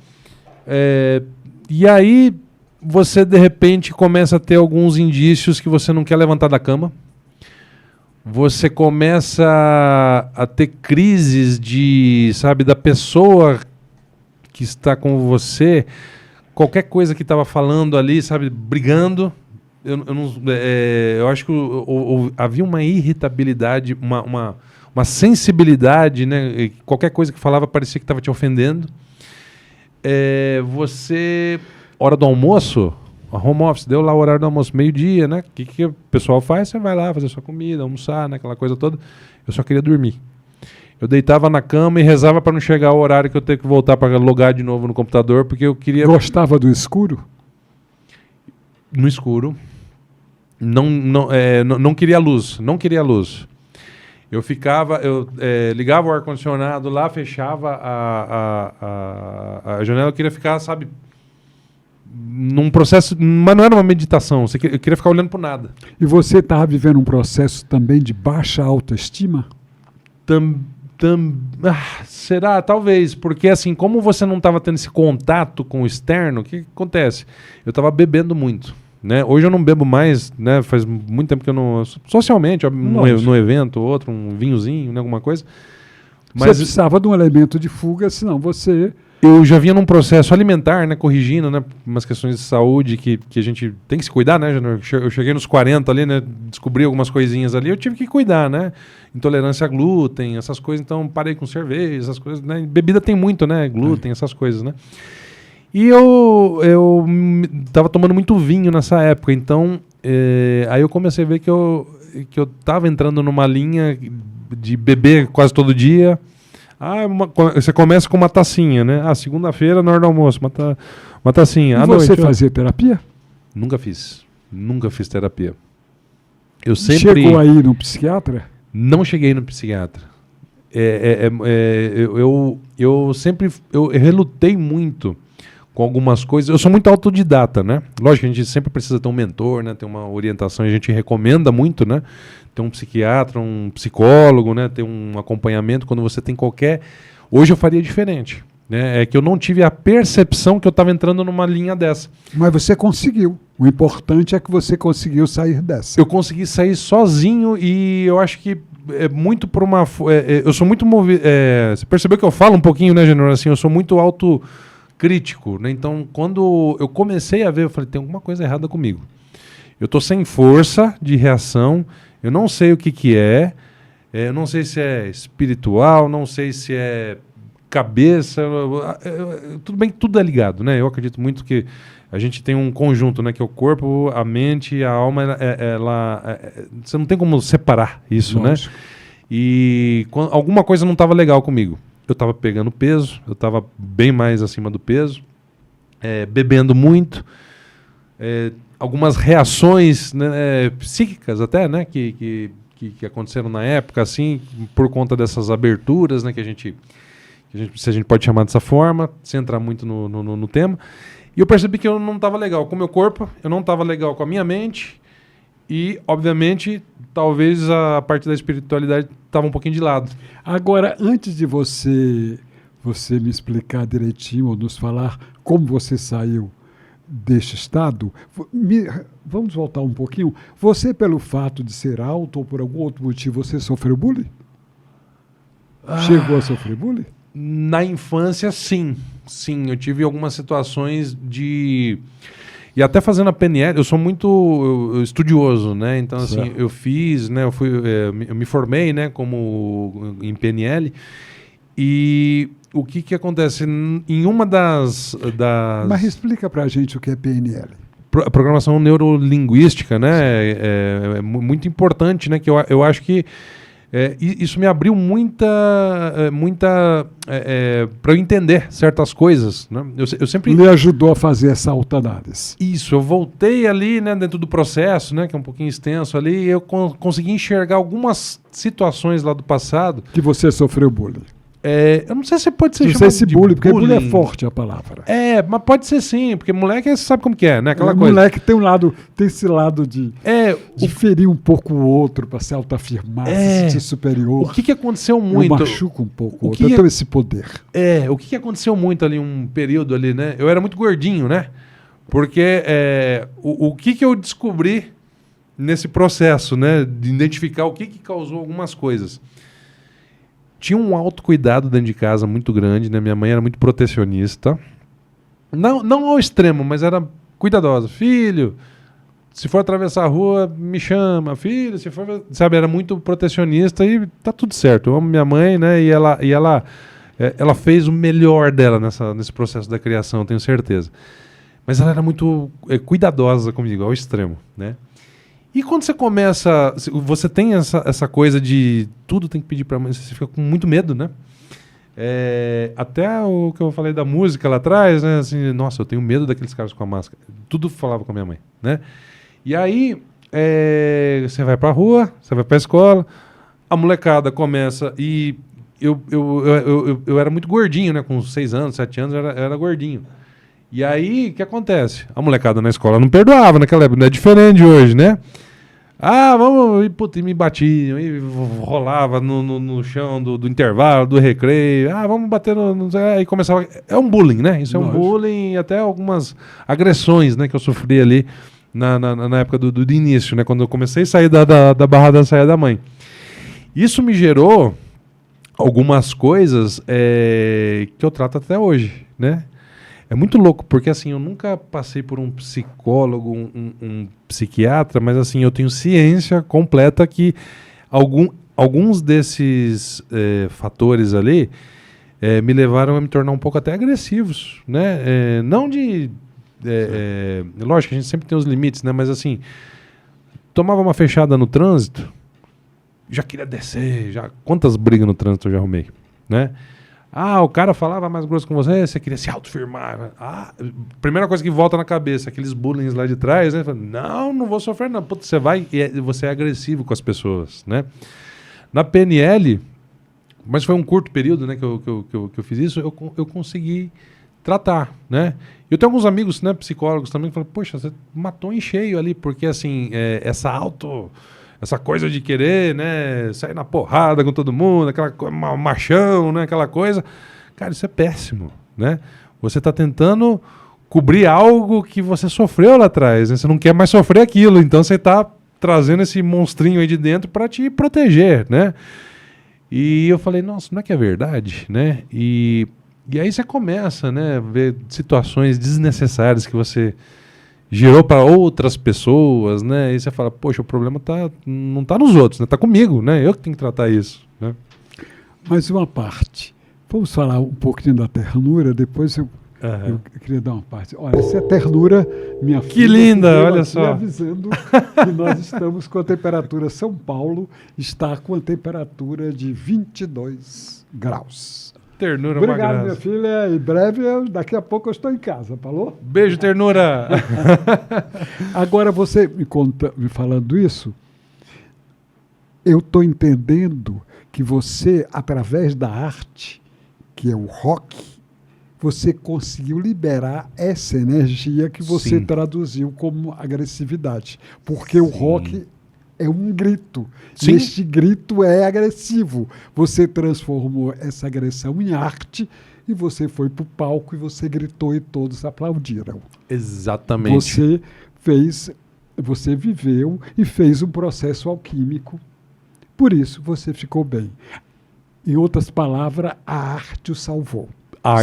E aí... você, de repente, começa a ter alguns indícios que você não quer levantar da cama. Você começa a ter crises da pessoa que está com você, qualquer coisa que estava falando ali, sabe, brigando. Eu acho que havia uma irritabilidade, uma sensibilidade, né? Qualquer coisa que falava parecia que estava te ofendendo. Hora do almoço, a home office, deu lá o horário do almoço, meio-dia, né? O que o pessoal faz? Você vai lá fazer sua comida, almoçar, né? Aquela coisa toda. Eu só queria dormir. Eu deitava na cama e rezava para não chegar o horário que eu tenho que voltar para logar de novo no computador, porque eu queria... Gostava do escuro? No escuro. Não queria luz. Não queria luz. Eu ligava o ar-condicionado lá, fechava a janela, eu queria ficar, sabe... num processo, mas não era uma meditação, eu queria ficar olhando para nada. E você estava vivendo um processo também de baixa autoestima? Será? Talvez, porque assim, como você não estava tendo esse contato com o externo, o que acontece? Eu estava bebendo muito, né? Hoje eu não bebo mais, né? Faz muito tempo que eu não... Socialmente, num evento, outro, um vinhozinho, né? Alguma coisa. Mas você precisava de um elemento de fuga, senão você... Eu já vinha num processo alimentar, né, corrigindo, né, umas questões de saúde que a gente tem que se cuidar, né, eu cheguei nos 40 ali, né, descobri algumas coisinhas ali, eu tive que cuidar, né, intolerância a glúten, essas coisas, então parei com cerveja, essas coisas, né, bebida tem muito, né, glúten, essas coisas, né. E eu tava tomando muito vinho nessa época, então aí eu comecei a ver que eu tava entrando numa linha de beber quase todo dia, Você começa com uma tacinha, né? Segunda-feira, na hora do almoço, uma tacinha. E à você noite, fazia terapia? Nunca fiz terapia. Eu Chegou aí no psiquiatra? Não cheguei no psiquiatra. Eu sempre relutei muito com algumas coisas. Eu sou muito autodidata, né? Lógico que a gente sempre precisa ter um mentor, né? Ter uma orientação, a gente recomenda muito, né? Ter um psiquiatra, um psicólogo, né? Ter um acompanhamento quando você tem qualquer... Hoje eu faria diferente, né? É que eu não tive a percepção que eu estava entrando numa linha dessa. Mas você conseguiu. O importante é que você conseguiu sair dessa. Eu consegui sair sozinho e eu acho que é muito por uma... eu sou muito movido... você percebeu que eu falo um pouquinho, né, Genor? Assim, eu sou muito autocrítico, né? Então, quando eu comecei a ver, eu falei, tem alguma coisa errada comigo. Eu tô sem força de reação, eu não sei o que é, eu não sei se é espiritual, não sei se é cabeça, tudo bem que tudo é ligado, né? Eu acredito muito que a gente tem um conjunto, né? Que é o corpo, a mente, a alma, você não tem como separar isso, Lógico. né? E alguma coisa não estava legal comigo. Eu estava pegando peso, eu estava bem mais acima do peso, bebendo muito, algumas reações, né, psíquicas até, né, que aconteceram na época, assim, por conta dessas aberturas, né, se a gente pode chamar dessa forma, sem entrar muito no tema. E eu percebi que eu não estava legal com o meu corpo, eu não estava legal com a minha mente e, obviamente, talvez a parte da espiritualidade estava um pouquinho de lado. Agora, antes de você me explicar direitinho ou nos falar como você saiu deste estado, vamos voltar um pouquinho. Você, pelo fato de ser alto ou por algum outro motivo, você sofreu bullying? Chegou a sofrer bullying? Na infância, sim. Sim, eu tive algumas situações de... E até fazendo a PNL, eu sou muito estudioso, né? Então, assim, certo. eu fiz, né? Eu me formei, né? Em PNL. E o que acontece? Em uma das... Mas explica pra gente o que é PNL. Programação neurolinguística, né? É muito importante, né? Que eu acho que isso me abriu muita para eu entender certas coisas, né? Eu sempre me ajudou a fazer essa autoanálise. Isso, eu voltei ali, né, dentro do processo, né, que é um pouquinho extenso ali, e eu consegui enxergar algumas situações lá do passado que você sofreu bullying. Eu não sei se pode ser chamado não sei se de bullying, porque bullying é forte a palavra. Mas pode ser sim, porque moleque você sabe como que é, né? Aquela coisa. Moleque tem esse lado de ferir um pouco o outro para se autoafirmar, se sentir superior. O que aconteceu muito? Eu machuco um pouco o outro, eu tenho esse poder. O que aconteceu muito ali, um período ali, né? Eu era muito gordinho, né? Porque o que eu descobri nesse processo, né? De identificar o que causou algumas coisas. Tinha um autocuidado dentro de casa muito grande, né? Minha mãe era muito protecionista. Não ao extremo, mas era cuidadosa. Filho, se for atravessar a rua, me chama. Filho, se for... Sabe, era muito protecionista e tá tudo certo. Eu amo minha mãe, né? E ela fez o melhor dela nesse processo da criação, tenho certeza. Mas ela era muito cuidadosa comigo, ao extremo, né? E quando você começa, você tem essa coisa de tudo tem que pedir pra mãe, você fica com muito medo, né? Até o que eu falei da música lá atrás, né? Assim, nossa, eu tenho medo daqueles caras com a máscara. Tudo falava com a minha mãe, né? E aí, você vai pra rua, você vai pra escola, a molecada começa e eu era muito gordinho, né? Com 6 anos, 7 anos, eu era gordinho. E aí, o que acontece? A molecada na escola não perdoava naquela época, não é diferente de hoje, né? Vamos, e me batiam, e rolava no chão do intervalo, do recreio, vamos bater aí começava, é um bullying, né? Isso é um bullying e até algumas agressões, né, que eu sofri ali na época do início, né, quando eu comecei a sair da barra da saia da mãe. Isso me gerou algumas coisas que eu trato até hoje, né? É muito louco, porque assim, eu nunca passei por um psicólogo, um psiquiatra, mas assim, eu tenho ciência completa que alguns desses fatores ali me levaram a me tornar um pouco até agressivos, né? Não de... lógico que a gente sempre tem os limites, né? Mas assim, tomava uma fechada no trânsito, já queria descer, quantas brigas no trânsito eu já arrumei? né? Ah, o cara falava mais grosso com você, você queria se autoafirmar. Ah, primeira coisa que volta na cabeça, aqueles bullying lá de trás, né? Não vou sofrer não. Putz, você é agressivo com as pessoas, né? Na PNL, mas foi um curto período, né, que eu fiz isso, eu consegui tratar, né? Eu tenho alguns amigos, né, psicólogos também, que falam, poxa, você matou em cheio ali, porque assim, essa coisa de querer, né, sair na porrada com todo mundo, aquela machão, né, aquela coisa, cara, isso é péssimo, né? Você está tentando cobrir algo que você sofreu lá atrás, né? Você não quer mais sofrer aquilo, então você está trazendo esse monstrinho aí de dentro para te proteger, né? E eu falei, nossa, não é que é verdade, né? E aí você começa, né, a ver situações desnecessárias que você gerou para outras pessoas, né? E você fala, poxa, o problema não tá nos outros, né? Tá comigo, né? Eu que tenho que tratar isso, né? Mais uma parte. Vamos falar um pouquinho da ternura, depois eu queria dar uma parte. Olha, essa é a ternura, minha filha. Que linda, olha só. Avisando que nós estamos com a temperatura, São Paulo está com a temperatura de 22 graus. Ternura, obrigado, minha filha. Em breve, daqui a pouco eu estou em casa, falou? Beijo, ternura. Agora, você me falando isso, eu estou entendendo que você, através da arte, que é o rock, você conseguiu liberar essa energia que você traduziu como agressividade. Porque o rock é um grito. Sim. E este grito é agressivo. Você transformou essa agressão em arte e você foi para o palco e você gritou e todos aplaudiram. Exatamente. Você viveu e fez um processo alquímico. Por isso você ficou bem. Em outras palavras, a arte o salvou.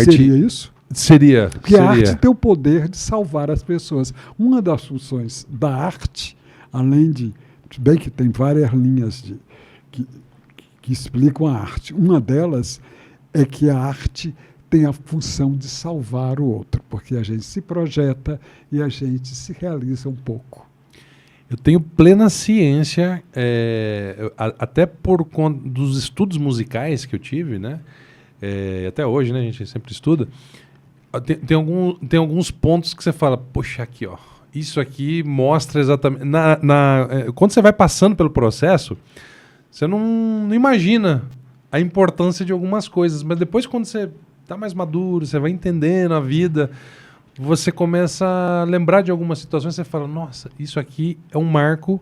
Seria isso? Seria. Porque a arte tem o poder de salvar as pessoas. Uma das funções da arte, além de... bem que tem várias linhas que explicam a arte. Uma delas é que a arte tem a função de salvar o outro, porque a gente se projeta e a gente se realiza um pouco. Eu tenho plena ciência, até por conta dos estudos musicais que eu tive, né? Até hoje, né? A gente sempre estuda. Tem alguns pontos que você fala, poxa, aqui, ó. Isso aqui mostra exatamente... quando você vai passando pelo processo, você não imagina a importância de algumas coisas, mas depois, quando você está mais maduro, você vai entendendo a vida, você começa a lembrar de algumas situações, você fala, nossa, isso aqui é um marco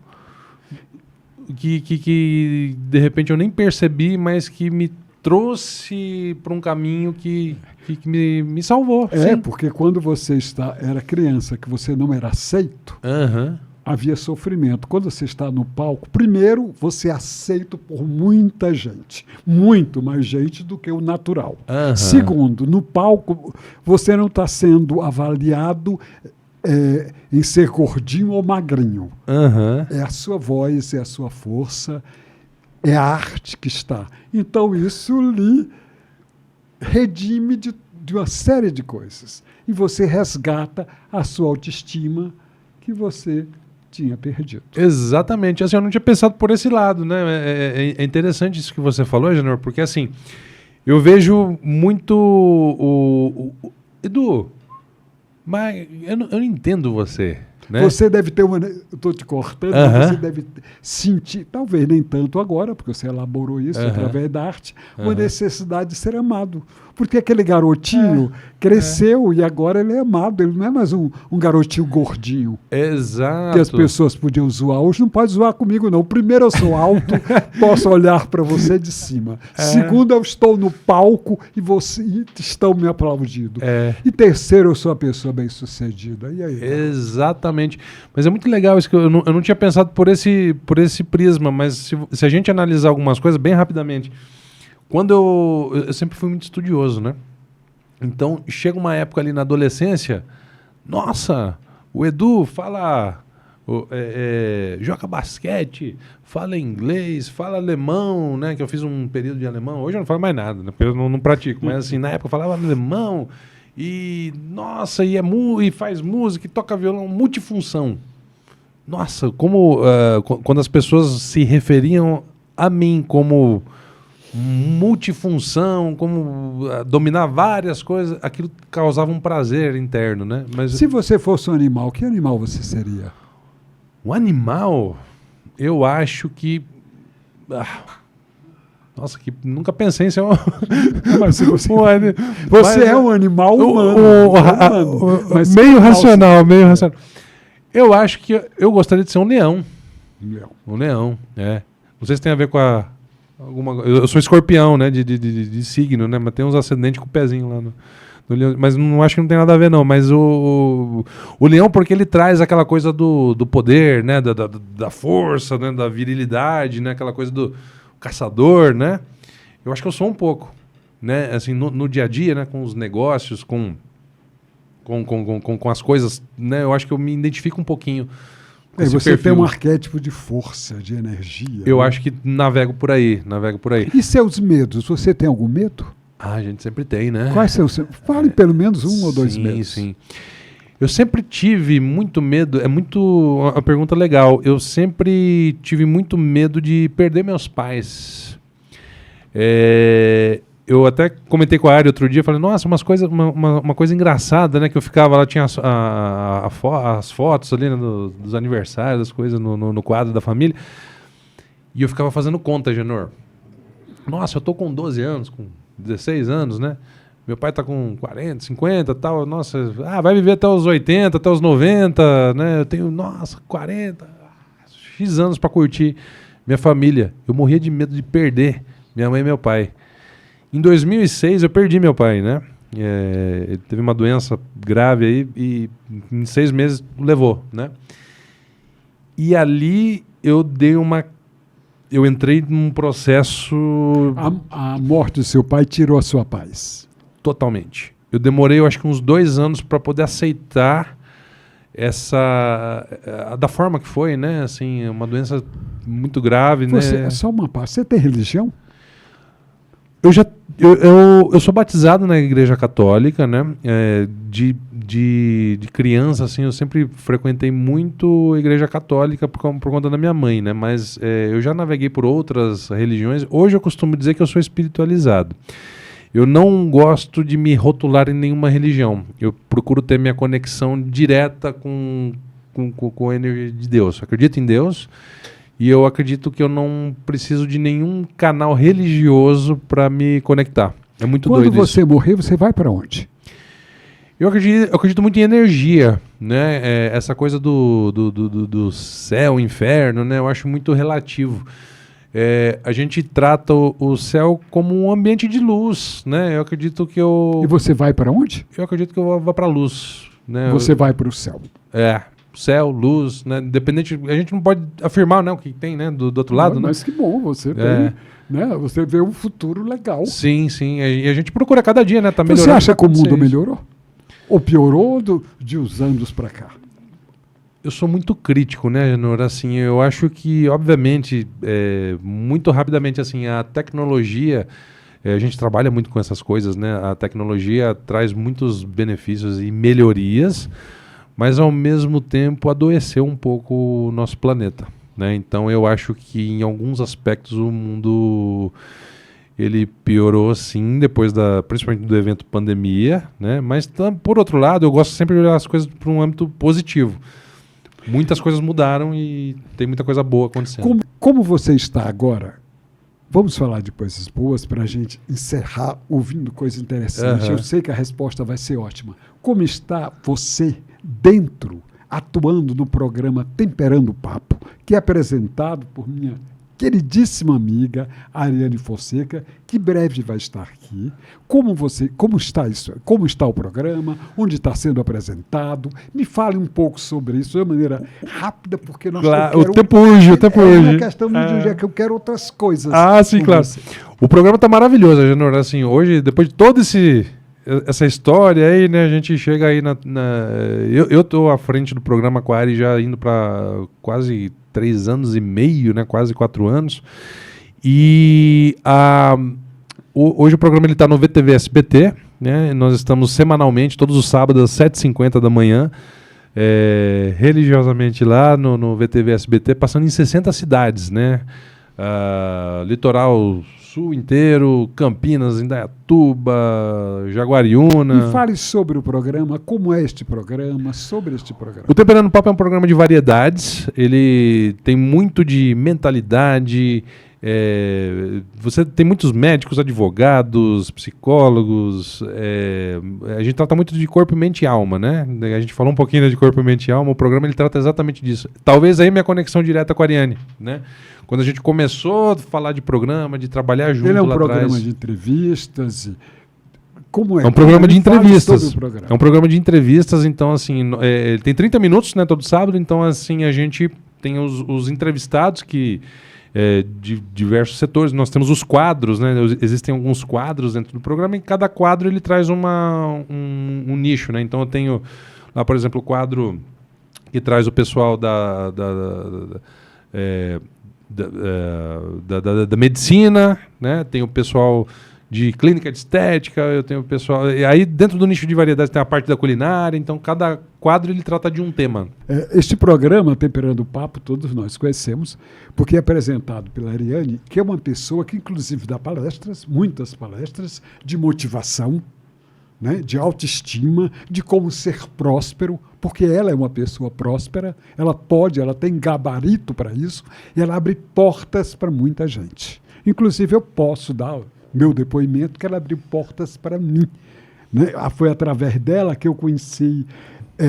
que de repente eu nem percebi, mas que me trouxe para um caminho que me salvou. Sim. Porque quando você era criança, que você não era aceito, havia sofrimento. Quando você está no palco, primeiro, você é aceito por muita gente. Muito mais gente do que o natural. Segundo, no palco, você não está sendo avaliado em ser gordinho ou magrinho. É a sua voz, é a sua força, é a arte que está. Então, isso lhe redime de uma série de coisas. E você resgata a sua autoestima que você tinha perdido. Exatamente. Assim, eu não tinha pensado por esse lado, né? É interessante isso que você falou, Genor, porque assim, eu vejo muito Edu, mas eu não entendo você. Né? Você deve ter uma... Eu estou te cortando, mas você deve sentir, talvez nem tanto agora, porque você elaborou isso através da arte, uma necessidade de ser amado. Porque aquele garotinho cresceu e agora ele é amado. Ele não é mais um garotinho gordinho. Exato. Que as pessoas podiam zoar. Hoje não pode zoar comigo, não. Primeiro, eu sou alto, posso olhar para você de cima. Segundo, eu estou no palco e estão me aplaudindo. E terceiro, eu sou a pessoa bem-sucedida. E aí? Exatamente. Mas é muito legal isso que eu não tinha pensado por esse prisma, mas se a gente analisar algumas coisas bem rapidamente... Quando eu sempre fui muito estudioso, né? Então, chega uma época ali na adolescência, nossa, o Edu fala, joga basquete, fala inglês, fala alemão, né? Que eu fiz um período de alemão. Hoje eu não falo mais nada, né? Porque eu não pratico. Mas assim, na época eu falava alemão e, nossa, e faz música, e toca violão, multifunção. Nossa, como quando as pessoas se referiam a mim como multifunção, como dominar várias coisas, aquilo causava um prazer interno, né? Mas Se você fosse um animal, que animal você seria? um animal, eu acho que... nossa, que nunca pensei em ser um... Mas se você, Você você é um animal humano. Mas meio que racional, animal meio racional. Eu acho que eu gostaria de ser um leão. Leão. Um leão, é. Não sei se tem a ver com eu sou escorpião, né? De signo, né? Mas tem uns ascendentes com o pezinho lá no leão. Mas não acho que não tem nada a ver, não. Mas o leão, porque ele traz aquela coisa do poder, né? Da força, né? Da virilidade, né? Aquela coisa do caçador, né? Eu acho que eu sou um pouco, né? Assim, no dia a dia, né? Com os negócios, com as coisas, né? Eu acho que eu me identifico um pouquinho com esse Você perfil. tem um arquétipo de força, de energia. Eu né? acho que navego por aí. E seus medos? Você tem algum medo? A gente sempre tem, né? Quais são os seus? Fale pelo menos um ou dois medos. Sim. Eu sempre tive muito medo, uma pergunta legal. Eu sempre tive muito medo de perder meus pais. Eu até comentei com a Ari outro dia, falei, nossa, uma coisa engraçada, né? Que eu ficava lá, tinha as fotos ali, né, dos aniversários, das coisas no quadro da família. E eu ficava fazendo conta, Genor. Nossa, eu tô com 12 anos, com 16 anos, né? Meu pai tá com 40, 50 tal. Nossa, vai viver até os 80, até os 90, né? Eu tenho, 40, X anos para curtir minha família. Eu morria de medo de perder minha mãe e meu pai. Em 2006 eu perdi meu pai, né? Ele teve uma doença grave aí e em 6 meses levou, né? E ali eu entrei num processo... A morte do seu pai tirou a sua paz. Totalmente. Eu demorei, eu acho que uns 2 anos para poder aceitar da forma que foi, né? Assim, uma doença muito grave, né? Só uma parte. Você tem religião? Eu sou batizado na Igreja Católica, né? De criança, assim, eu sempre frequentei muito a Igreja Católica por conta da minha mãe, né? Mas eu já naveguei por outras religiões. Hoje eu costumo dizer que eu sou espiritualizado. Eu não gosto de me rotular em nenhuma religião. Eu procuro ter minha conexão direta com a energia de Deus. Eu acredito em Deus e eu acredito que eu não preciso de nenhum canal religioso para me conectar. É muito doido isso. Quando você morrer, você vai para onde? Eu acredito muito em energia, né? Essa coisa do céu, inferno, né? Eu acho muito relativo. A gente trata o céu como um ambiente de luz, né? Eu acredito que E você vai para onde? Eu acredito que eu vou para a luz, né? Você vai para o céu. Céu, luz, né? Independente, a gente não pode afirmar, né, o que tem, né, do outro lado, né? Mas que bom, você tem, né? Você vê um futuro legal. Sim. E a gente procura cada dia, né? Tá melhorando. Você acha que o mundo melhorou? Ou piorou de uns anos para cá? Eu sou muito crítico, né, Genor? Assim, eu acho que, obviamente, muito rapidamente, assim, a tecnologia, a gente trabalha muito com essas coisas, né? A tecnologia traz muitos benefícios e melhorias, mas, ao mesmo tempo, adoeceu um pouco o nosso planeta, né? Então, eu acho que, em alguns aspectos, o mundo... ele piorou, sim, depois principalmente do evento pandemia, né? Mas, por outro lado, eu gosto sempre de olhar as coisas para um âmbito positivo. Muitas coisas mudaram e tem muita coisa boa acontecendo. Como você está agora? Vamos falar de coisas boas para a gente encerrar ouvindo coisas interessantes. Eu sei que a resposta vai ser ótima. Como está você dentro, atuando no programa Temperando o Papo, que é apresentado por minha queridíssima amiga Ariane Fonseca, que breve vai estar aqui. Como está isso? Como está o programa? Onde está sendo apresentado? Me fale um pouco sobre isso de maneira rápida, porque o tempo urge. É uma questão de dia que eu quero outras coisas. Sim, claro. Você. O programa está maravilhoso, Genor. Assim, hoje, depois de toda essa história aí, né, a gente chega aí eu estou à frente do programa com a Ari já indo para quase 3 anos e meio, né, quase 4 anos. E hoje o programa está no VTV SBT, né? Nós estamos semanalmente, todos os sábados, às 7h50 da manhã, religiosamente lá no VTV SBT, passando em 60 cidades, né? Litoral Sul inteiro, Campinas, Indaiatuba, Jaguariúna. E fale sobre o programa, como é este programa, sobre este programa. O Temperando Papo é um programa de variedades, ele tem muito de mentalidade, você tem muitos médicos, advogados, psicólogos, a gente trata muito de corpo, mente e alma, né? A gente falou um pouquinho de corpo, mente e alma, o programa ele trata exatamente disso. Talvez aí minha conexão direta com a Ariane, né? Quando a gente começou a falar de programa, de trabalhar junto lá atrás. Ele é um programa de entrevistas. Como é? É um programa de Fale entrevistas. sobre o programa. É um programa de entrevistas, então assim, ele tem 30 minutos, né, todo sábado, então assim, a gente tem os entrevistados que de diversos setores. Nós temos os quadros, né? Existem alguns quadros dentro do programa e cada quadro ele traz um nicho, né? Então eu tenho lá, por exemplo, o quadro que traz o pessoal da medicina, né? Tem o pessoal de clínica de estética, eu tenho o pessoal... E aí, dentro do nicho de variedades, tem a parte da culinária, então cada quadro ele trata de um tema. Este programa, Temperando o Papo, todos nós conhecemos, porque é apresentado pela Ariane, que é uma pessoa que, inclusive, dá palestras, muitas palestras, de motivação, né, de autoestima, de como ser próspero, porque ela é uma pessoa próspera, ela tem gabarito para isso, e ela abre portas para muita gente. Inclusive, eu posso dar meu depoimento, que ela abriu portas para mim. Né? Foi através dela que eu conheci,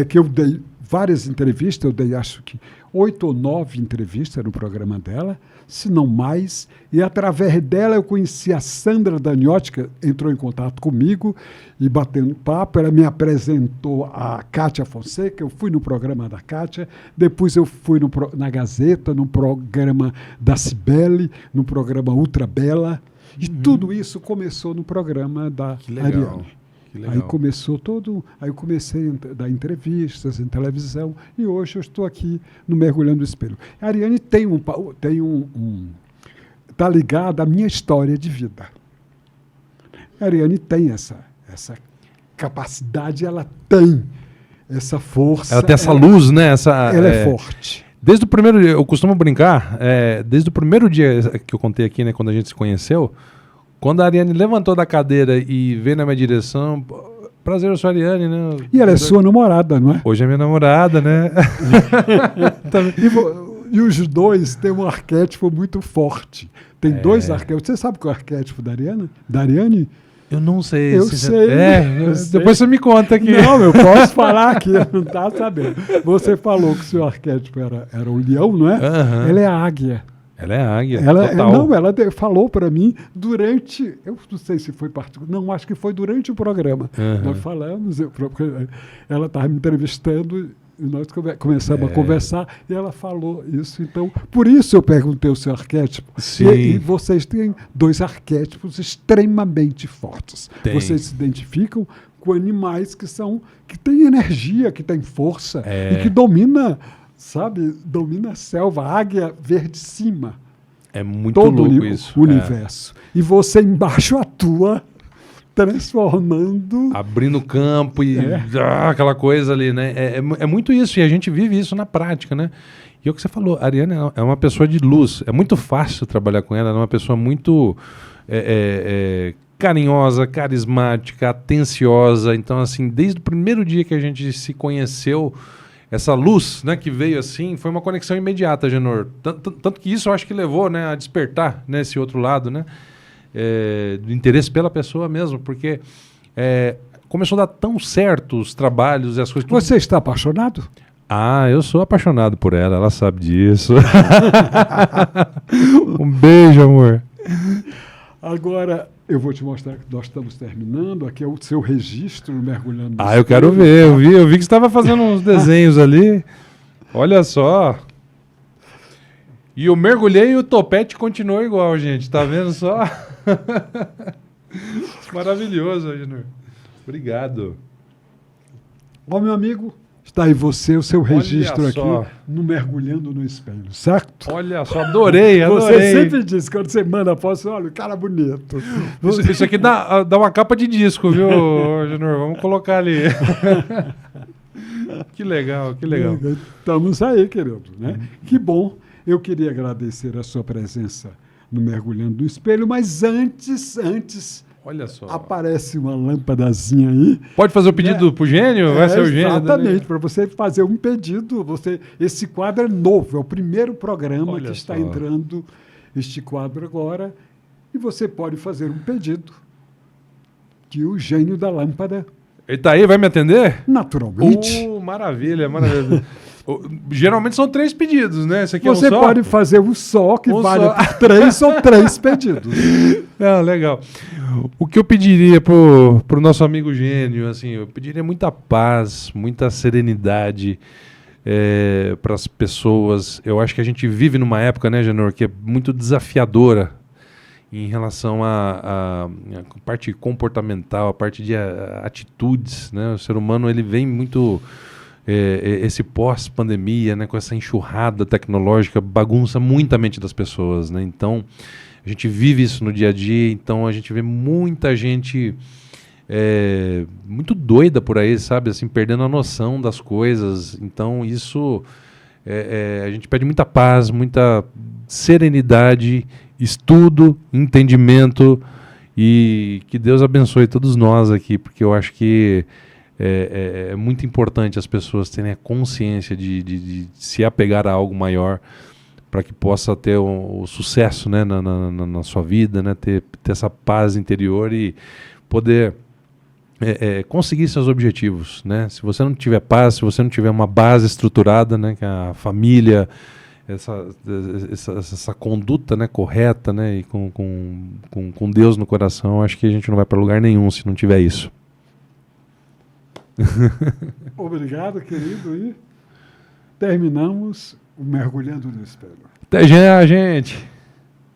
que eu dei várias entrevistas, eu dei acho que 8 ou 9 entrevistas no programa dela, se não mais, e através dela eu conheci a Sandra Daniotti, que entrou em contato comigo e batendo papo, ela me apresentou a Kátia Fonseca, eu fui no programa da Kátia, depois eu fui na Gazeta, no programa da Cibele, no programa Ultra Bela, e tudo isso começou no programa da Ariane. Aí começou aí eu comecei a dar entrevistas em televisão e hoje eu estou aqui no Mergulhando no Espelho. A Ariane está ligada à minha história de vida. A Ariane tem essa capacidade, ela tem essa força. Ela tem essa luz, né? Ela é forte. Desde o primeiro dia, eu costumo brincar, desde o primeiro dia que eu contei aqui, né, quando a gente se conheceu, quando a Ariane levantou da cadeira e veio na minha direção, prazer, eu sou a Ariane, né? E ela é sua namorada, não é? Hoje é minha namorada, né? E os dois têm um arquétipo muito forte. Tem 2 arquétipos. Você sabe qual é o arquétipo da Ariane? Eu não sei. Eu sei. Depois você me conta aqui. Não, eu posso falar aqui, não está sabendo. Você falou que o seu arquétipo era o leão, não é? Uhum. Ela é a águia. Ela é a águia, total. Ela falou para mim durante... Eu não sei se foi particular. Não, acho que foi durante o programa. Uhum. Nós falamos, ela estava me entrevistando e nós começamos a conversar e ela falou isso. Então, por isso eu perguntei o seu arquétipo. Sim. E vocês têm 2 arquétipos extremamente fortes. Tem. Vocês se identificam com animais que têm energia, que têm força e que domina a selva, a águia verde cima. É muito todo louco isso. O universo. E você embaixo atua transformando... Abrindo campo e aquela coisa ali, né? É muito isso, e a gente vive isso na prática, né? E é o que você falou, a Ariane é uma pessoa de luz. É muito fácil trabalhar com ela, ela é uma pessoa muito carinhosa, carismática, atenciosa. Então, assim, desde o primeiro dia que a gente se conheceu, essa luz, né, que veio assim, foi uma conexão imediata, Genor. Tanto que isso eu acho que levou, né, a despertar, né, esse outro lado, né, do interesse pela pessoa mesmo, porque começou a dar tão certo os trabalhos e as coisas. Você está apaixonado? Ah, eu sou apaixonado por ela sabe disso. Um beijo, amor. Agora, eu vou te mostrar que nós estamos terminando. Aqui é o seu registro mergulhando. Eu quero ver. Eu vi que você estava fazendo uns desenhos ali. Olha só. E eu mergulhei e o topete continuou igual, gente. Tá vendo só? Maravilhoso, Agenor. Obrigado. Ó, meu amigo, está aí você, o seu registro aqui só. no Mergulhando no Espelho, certo? Olha só, adorei. Você sempre diz, quando você manda foto, olha, o cara bonito. Isso aqui dá uma capa de disco, viu, Agenor? Vamos colocar ali. Que legal, que legal. Estamos aí, querido. Né? Que bom. Eu queria agradecer a sua presença no Mergulhando no Espelho, mas antes Olha só. aparece uma lâmpadazinha aí. Pode fazer o pedido pro gênio? Vai ser o gênio. Exatamente, para você fazer um pedido. Esse quadro é novo, é o primeiro programa Olha que está só. entrando este quadro agora. E você pode fazer um pedido que o gênio da lâmpada, Ele tá aí, vai me atender? naturalmente, Maravilha, maravilha. Geralmente são 3 pedidos, né? Esse aqui você é um só? pode fazer um só que Um vale só. por 3 ou 3 pedidos. Não, legal. O que eu pediria pro nosso amigo gênio, assim, eu pediria muita paz, muita serenidade para as pessoas. Eu acho que a gente vive numa época, né, Genor, que é muito desafiadora em relação à parte comportamental, a parte de atitudes, né? O ser humano, ele vem muito... esse pós-pandemia, né, com essa enxurrada tecnológica, bagunça muito a mente das pessoas, né? Então, a gente vive isso no dia a dia, então a gente vê muita gente muito doida por aí, sabe? Assim, perdendo a noção das coisas. Então, isso... a gente pede muita paz, muita serenidade, estudo, entendimento, e que Deus abençoe todos nós aqui, porque eu acho que é muito importante as pessoas terem a consciência de se apegar a algo maior para que possa ter o sucesso, né, na sua vida, né, ter essa paz interior e poder conseguir seus objetivos, né? Se você não tiver paz, se você não tiver uma base estruturada, né, que a família, essa conduta, né, correta, né, e com Deus no coração, acho que a gente não vai para lugar nenhum se não tiver isso. Obrigado, querido. E terminamos o Mergulhando no Espelho. Até já, gente!